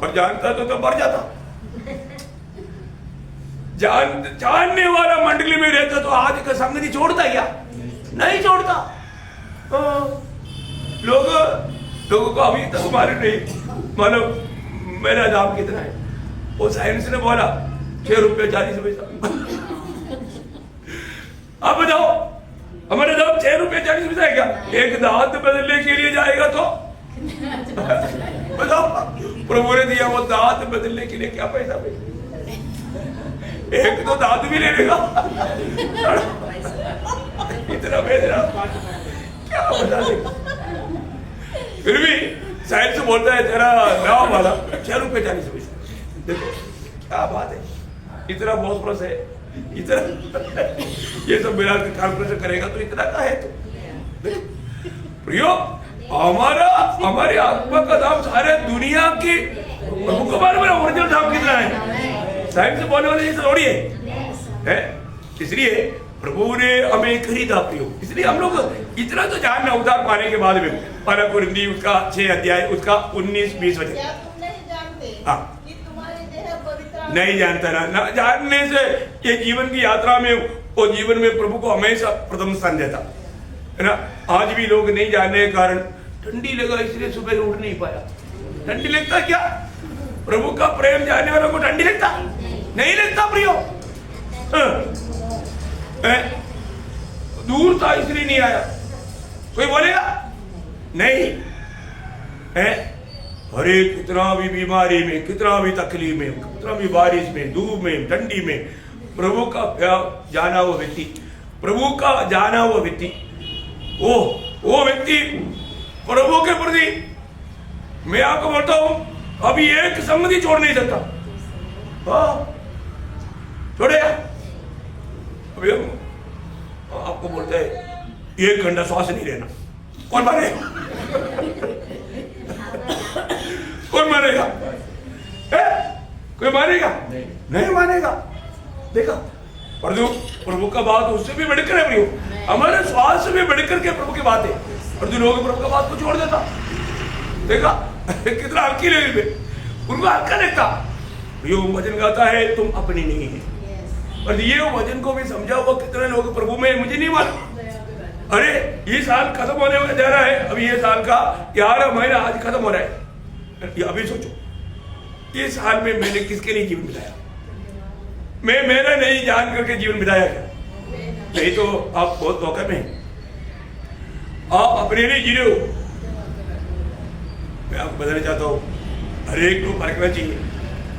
और जानता तो बढ़ जाता। जानने वाला मंडली में रहता तो आज का संगति छोड़ता क्या? नहीं छोड़ता। लोगों को अभी तक मालूम नहीं, मालूम मेरा दाम कितना है। वो साइंस ने बोला 6 रुपये 40 पैसा। आप बताओ हमारे दाम 6 रुपये 40 पैसा है क्या? एक दांत बदलने के लिए जाएगा तो बताओ, प्रभु ने दिया वो दांत बदलने के लिए क्या पैसा पैसा? एक तो दांत भी ले लेगा इतना बेचना क्या बता देगा। फिर भी साइंस बोलता है तेरा नाम वाला 6 रुपये 40 पैसा। देखो क्या बात है, इतना बहुत प्लस है, इतना ये सब मिला के कॉर्पोरेशन करेगा तो इतना का है। तो प्रियो, हमारे आत्मा का दाम सारे दुनिया की प्रभु के बारे में ओरिजिनल दाम कितना है? साइंस से बोलने वाले थोड़ी है। इसलिए प्रभु ने हमें खरीदा प्रियो। इसलिए हम लोग इतना तो जानना उद्धार पाने के बाद में, पहला कुरिन्थी उसका 6 अध्याय उसका 19-20 वचन। क्या तुम नहीं जानते कि तुम्हारी देह पवित्र? नहीं जानता ना जानने से ये जीवन की यात्रा में, वो जीवन में प्रभु को हमेशा प्रथम स्थान देता है ना। आज भी लोग नहीं जानने के कारण ठंडी लगा इसलिए सुबह उठ नहीं पाया। ठंडी लगता क्या? प्रभु का प्रेम जानने वालों को ठंडी लगता नहीं लगता प्रियो। दूर था इसलिए नहीं आया, कोई बोलेगा नहीं है। अरे कितना भी बीमारी में, कितना भी तकलीफ में, कितना भी बारिश में, धूप में, ठंडी में, प्रभु का जाना वो व्यक्ति, प्रभु का जाना वो व्यक्ति, वो व्यक्ति प्रभु के प्रति, मैं आपको बोलता हूं, अभी एक संगति छोड़ नहीं सकता। छोड़ेगा? अभी हम आपको बोलते हैं 1 घंटा श्वास नहीं लेना, कौन मानेगा? कौन मानेगा? कोई मानेगा? नहीं मानेगा। देखा, प्रभु का बात उससे भी बढ़कर है प्रियो, हमारे श्वास से भी बढ़कर के प्रभु की बात है। और जो लोग प्रभु का बात को छोड़ देता, देखा कितना हल्की लेवल पे उनको हल्का लगता। प्रियो वचन गाता है तुम अपनी नहीं है, और ये वचन को भी समझा हुआ कितने लोग प्रभु में, मुझे नहीं मालूम। अरे ये साल खत्म होने जा रहा है, अभी ये साल का 11 महीना आज खत्म हो रहा है। अभी सोचो ये साल में मैंने किसके लिए जीवन बिताया? मैं मेरा नहीं जान करके जीवन बिताया क्या? नहीं तो आप बहुत धोखे में, आप अपने लिए जी रहे हो। मैं आपको बताना चाहता हूँ, हर एक को परखना चाहिए।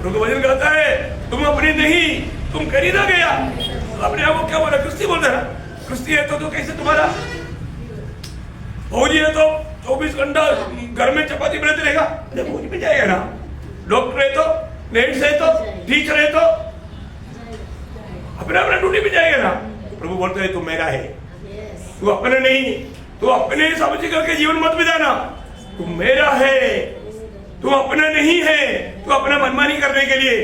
प्रभु वचन कहता है तुम अपनी नहीं, तुम खरीदा गया। अपने आप को क्या बोला? क्रिस्ती बोलता है। क्रिस्ती है तो कैसे तुम्हारा फौजी है तो 24 घंटा घर में चपाती बनाते रहेगा? फौजी में जाएगा ना। डॉक्टर है तो, नर्स है तो, टीचर है तो अपना अपना ड्यूटी पे जाएगा ना। प्रभु बोलते है तू मेरा है, तू अपने नहीं, तू अपने समझ करके जीवन मत बिताना। तू मेरा है, तू अपना नहीं है, तू अपना मनमानी करने के लिए,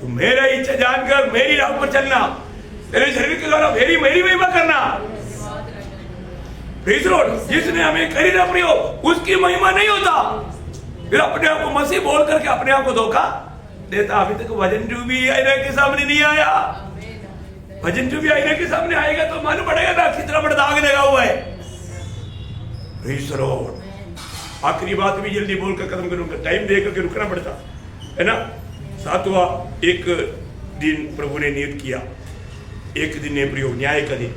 तू मेरा इच्छा जानकर मेरी राह पर चलना, तेरे शरीर के द्वारा मेरी महिमा करना। जिसने हमें खरीदा प्रियो, उसकी महिमा नहीं होता। फिर अपने आप को मसीह बोल करके अपने आप को धोखा देता। अभी तक वजन जो भी आईने के सामने नहीं आया, वजन जो भी आईने के सामने आएगा तो मालूम पड़ेगा ना कितना बड़ा दाग लगा हुआ है। आखिरी बात भी जल्दी बोलकर खत्म करूंगा, टाइम देकर के रुकना पड़ता है ना। 7वां एक दिन प्रभु ने नियुक्त किया, एक दिन ने प्रियो न्याय का दिन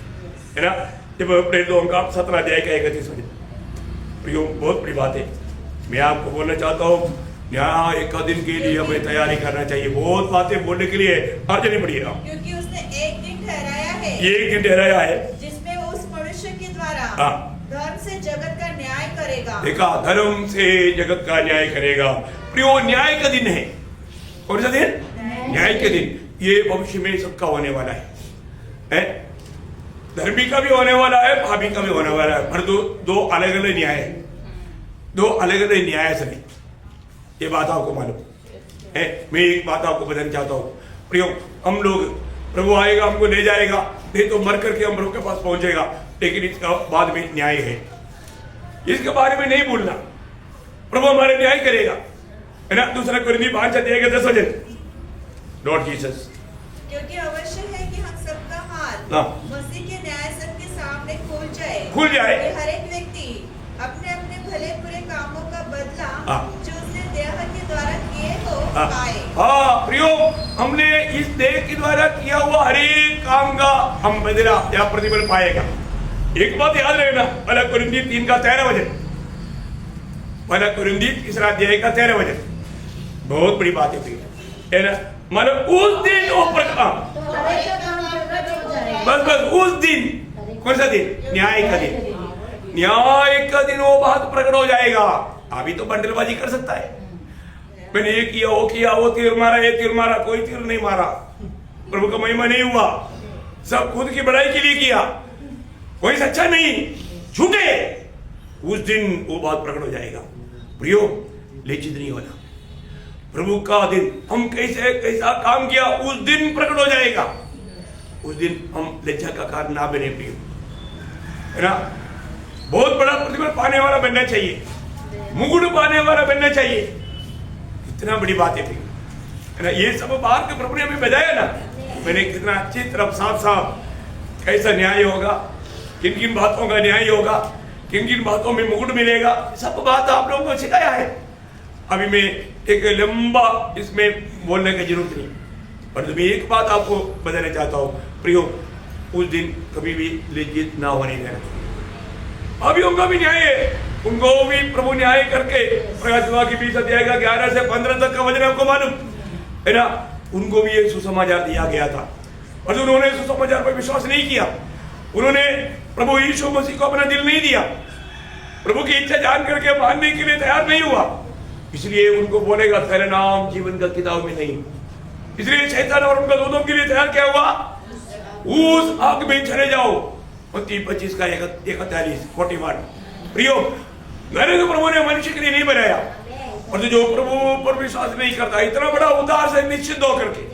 है ना। जब प्रेरितों का 17 अध्याय का 31 वचन, प्रियो बहुत बड़ी बात है। मैं आपको बोलना चाहता हूँ, न्याय का दिन के लिए हमें तैयारी करना चाहिए। बहुत बातें बोलने के लिए आज नहीं पड़ेगा, क्योंकि उसने एक दिन ठहराया है, एक दिन ठहराया है जिसमें वो उस मनुष्य के द्वारा धर्म से जगत का न्याय करेगा। देखा, धर्म से जगत का न्याय करेगा। प्रियो न्याय का दिन है, कौन सा दिन? न्याय के दिन। ये भविष्य में सबका होने वाला है, धर्मी का भी होने वाला है, पापी का भी होने वाला है। पर दो अलग अलग न्याय है, दो अलग अलग न्याय सभी। ये बात आपको मालूम है। मैं एक बात आपको बताना चाहता हूँ प्रियो, हम लोग प्रभु आएगा हमको ले जाएगा, नहीं तो मर करके हम प्रभु के पास पहुंचेगा। लेकिन इसका बाद में न्याय है, इसके बारे में नहीं भूलना। प्रभु हमारे न्याय करेगा है ना। दूसरा कुरिन्थी 5:10 वचन, लॉर्ड जीसस, क्योंकि अवश्य है कि हम सबका हाथ मसीह के न्याय सब के सामने खुल जाए। हर एक व्यक्ति अपने अपने भले बुरे कामों का बदला जो उसने देह के द्वारा किए हो पाए। प्रियो, हमने इस देह के द्वारा किया हुआ हर एक काम का हम बदला या प्रतिफल पाएगा। एक बात याद रखना, पहला कुरिन्थी 3:13 वचन, पहला कुरिन्थी 3 का 13 वचन, बहुत बड़ी बात है ना। मतलब उस दिन वो बस उस दिन, कौन सा दिन? न्याय का दिन। न्याय का दिन वो बात प्रकट हो जाएगा। अभी तो बंडलबाजी कर सकता है, मैंने ये किया, वो तीर मारा, ये तीर मारा, कोई तीर नहीं मारा, प्रभु का महिमा नहीं हुआ, सब खुद की बड़ाई के लिए किया, कोई सच्चा नहीं, झूठे। उस दिन वो बात प्रकट हो जाएगा। प्रियो, लज्जित नहीं होना। प्रभु का दिन, हम कैसा काम किया उस दिन प्रकट हो जाएगा। उस दिन हम लज्जा का कारण ना बने प्रियो, है ना। बहुत बड़ा प्रतिफल पाने वाला बनना चाहिए, मुकुट पाने वाला बनना चाहिए। इतना बड़ी बात है प्रियो, है ना। ये सब बात के प्रभु ने हमें बताया ना, मैंने कितना अच्छी तरफ साफ कैसा न्याय होगा, किन किन बातों का न्याय होगा, किन किन बातों में मुकुट मिलेगा, सब बात आप लोगों को सिखाया है। अभी मैं एक लंबा इसमें बोलने की जरूरत नहीं, पर मैं एक बात आपको बताना चाहता हूँ प्रियो, उस दिन कभी भी लज्जित ना होने देना। अभी उनका भी न्याय है, उनको भी प्रभु न्याय करके प्रकाशित वाक्य 20 अध्याय का 11 से 15 तक का वचन आपको मालूम है ना, उनको भी ये सुसमाचार दिया गया था और उन्होंने सुसमाचार पर विश्वास नहीं किया, उन्होंने प्रभु यीशु मसीह को अपना दिल नहीं दिया, प्रभु की इच्छा जान करके मानने के लिए तैयार नहीं हुआ, इसलिए उनको बोलेगा तेरा नाम जीवन का किताब में नहीं। इसलिए शैतान और उनका दूतों के लिए तैयार क्या हुआ, उस आग में चले जाओ। मत्ती 25 का 41 प्रियो, मैंने तो प्रभु ने मनुष्य के लिए नहीं बनाया, और जो प्रभु पर विश्वास नहीं करता, इतना बड़ा उद्धार से निश्चित होकर के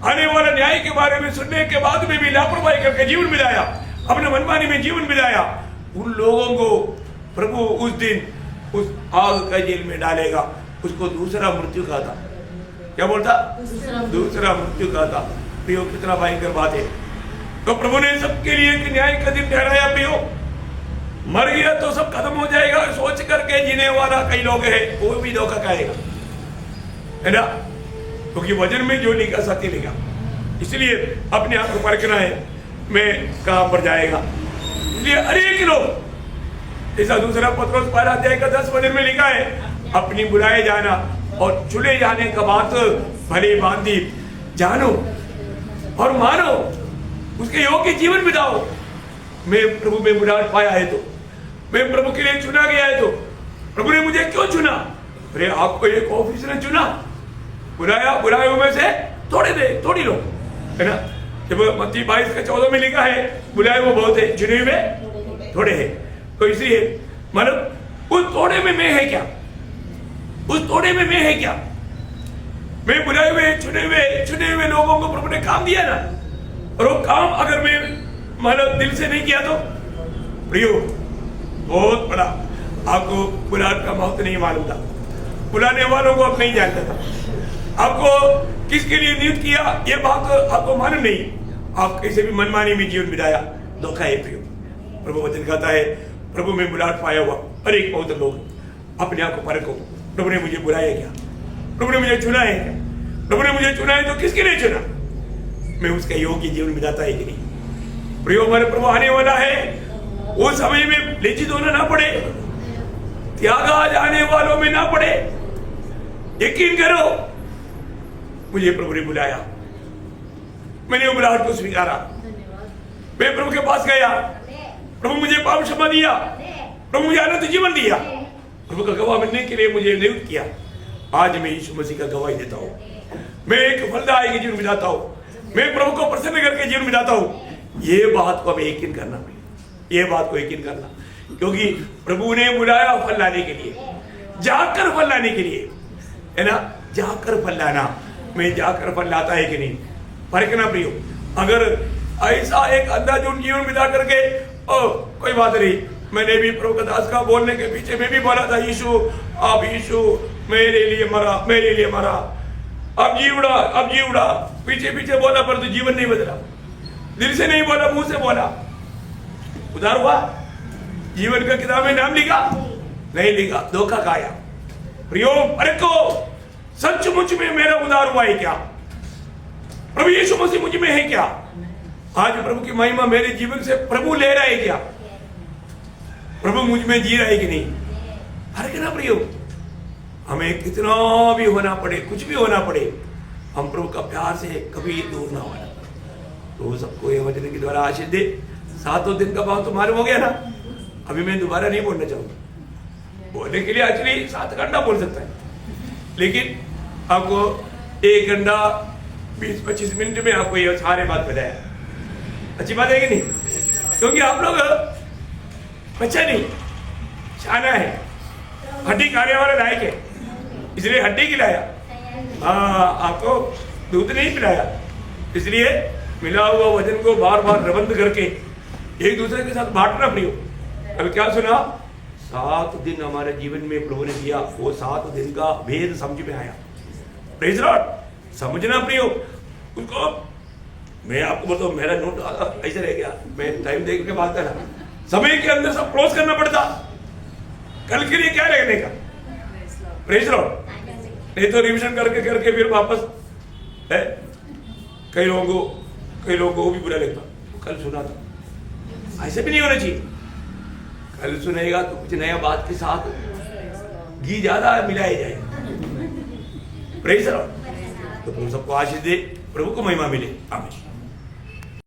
आने वाला न्याय के बारे में सुनने के बाद में भी लापरवाही करके जीवन बिताया, अपने मनमानी में जीवन बिताया, उन लोगों को प्रभु उस दिन उस आग का जेल में डालेगा। उसको दूसरा मृत्यु कहा था, क्या बोलता, दूसरा मृत्यु कहा था। प्रियो, कितना भयंकर बात है। तो प्रभु ने सबके लिए एक न्याय का दिन ठहराया। प्रियो, मर गया तो सब खत्म हो जाएगा सोच करके जीने वाला कई लोग हैं, वो भी धोखा खाएगा, है ना, क्योंकि वजन में जो लिखा सत्य लिखा। इसलिए अपने आप को परखना है, मैं कहां पर जाएगा। इसलिए अनेक लोग, ऐसा दूसरा पत्रोस 12 अध्याय का 10 वचन में लिखा है, अपनी बुलाए जाना और चुने जाने का बात भली भांति जानो और मानो, उसके योग्य जीवन बिताओ। मैं प्रभु में बुलाहट पाया है तो, मैं प्रभु के लिए चुना गया है तो, प्रभु ने मुझे क्यों चुना? अरे आपको एक ऑफिस ने चुना, बुलाया, बुलाए हुए में से थोड़ी लो, है ना। जब मत्ती 22 का 14 में लिखा है, बुलाए हुए बहुत है, चुने हुए थोड़े हैं। तो इसलिए मतलब उस थोड़े में मैं है क्या, उस थोड़े में मैं है क्या? मैं बुलाए हुए चुने हुए लोगों को प्रभु ने काम दिया ना, और वो काम अगर मैं मतलब दिल से नहीं किया तो प्रियो, बहुत बड़ा आपको बुलाहट का महत्व नहीं मालूम था, बुलाने वालों को आप नहीं जानता था, आपको किसके लिए नियुक्त किया ये बात आपको मालूम नहीं, आप कैसे भी मनमानी में जीवन बिताया, धोखा है प्रियो। प्रभु वचन कहता है, प्रभु में बुलाहट पाया हुआ और एक बहुत लोग अपने आप को परखो, प्रभु ने मुझे बुलाया क्या, प्रभु ने मुझे चुना है क्या, प्रभु ने मुझे चुना है तो किसके लिए चुना, मैं उसका योग्य जीवन बिताता है कि नहीं। प्रियो, हमारे प्रभु आने वाला है, उस समय में लज्जित होना ना पड़े, त्यागा जाने वालों में ना पड़े, यकीन करो मुझे प्रभु ने बुलाया, मैंने बुलाहट को स्वीकारा, मैं प्रभु के पास गया, प्रभु मुझे पाप क्षमा दिया, प्रभु मुझे अनंत जीवन दिया, प्रभु का गवाह बनने के लिए मुझे नियुक्त किया। आज मैं यीशु मसीह का गवाही देता हूँ, मैं एक फलदायक जीवन बिताता हूँ, मैं प्रभु को प्रसन्न करके जीवन बिताता हूँ। ये बात को हमें यकीन करना पड़ेगा, ये बात को यकीन करना, क्योंकि प्रभु ने बुलाया फल लाने के लिए, जाकर फल लाने के लिए, है ना, जाकर फल लाना। मैं जाकर फल लाता है कि नहीं, परखना प्रियो। अगर ऐसा एक अंधाधुंध जीवन बिता करके कोई बात नहीं, मैंने भी प्रभु का दास का बोलने के पीछे मैं भी बोला था, यीशु अब यीशु मेरे लिए मरा, मेरे लिए मरा, अब जी उड़ा, अब जी उड़ा, पीछे पीछे बोला पर तो जीवन नहीं बदला, दिल से नहीं बोला, मुंह से बोला, उधार हुआ, जीवन का किताब में नाम लिखा नहीं लिखा, धोखा खाया। प्रियो, अरे को सचमुच में मेरा उधार हुआ है क्या, प्रभु यीशु मसीह मुझ में है क्या, आज प्रभु की महिमा मेरे जीवन से प्रभु ले रहा है क्या, प्रभु मुझ में जी रहा है कि नहीं। हर ना प्रियो, हमें कितना भी होना पड़े, कुछ भी होना पड़े, हम प्रभु का प्यार से कभी दूर ना होना। तो सबको ये वचन के द्वारा आशीष दे। 7 दिन का भाव तो मालूम हो गया ना, अभी मैं दोबारा नहीं बोलना चाहूंगा, बोलने के लिए एक्चुअली 7 घंटा बोल सकता है, लेकिन आपको 1 घंटा 20-25 मिनट में आपको ये सारे बात बताया। अच्छी बात है कि नहीं, क्योंकि आप लोग बच्चा नहीं, शाना है, हड्डी खाने वाला लायक है, इसलिए हड्डी खिलाया, आपको दूध नहीं पिलाया, इसलिए मिला हुआ वजन को बार बार प्रबंध करके एक दूसरे के साथ बांटना प्रियो। कल क्या सुना, 7 दिन हमारे जीवन में प्रभु ने दिया, वो 7 दिन का भेद समझ में आया। प्रेज़ लॉर्ड, समझना प्रियो। उसको मैं आपको बताऊं, मेरा नोट ऐसे रह गया, मैं टाइम देख के बात करा, समय के अंदर सब क्लोज करना पड़ता, कल के लिए क्या रहने का। Praise Lord. नहीं तो रिविजन करके करके फिर वापस है। कई लोगों को भी बुरा लगता, कल सुना था। ऐसे भी नहीं होना चाहिए। कल सुनेगा तो कुछ नया बात के साथ घी ज्यादा मिलाया जाएगा। Praise Lord. तो तुम सबको आशीष दे, प्रभु को महिमा मिले। आमीन।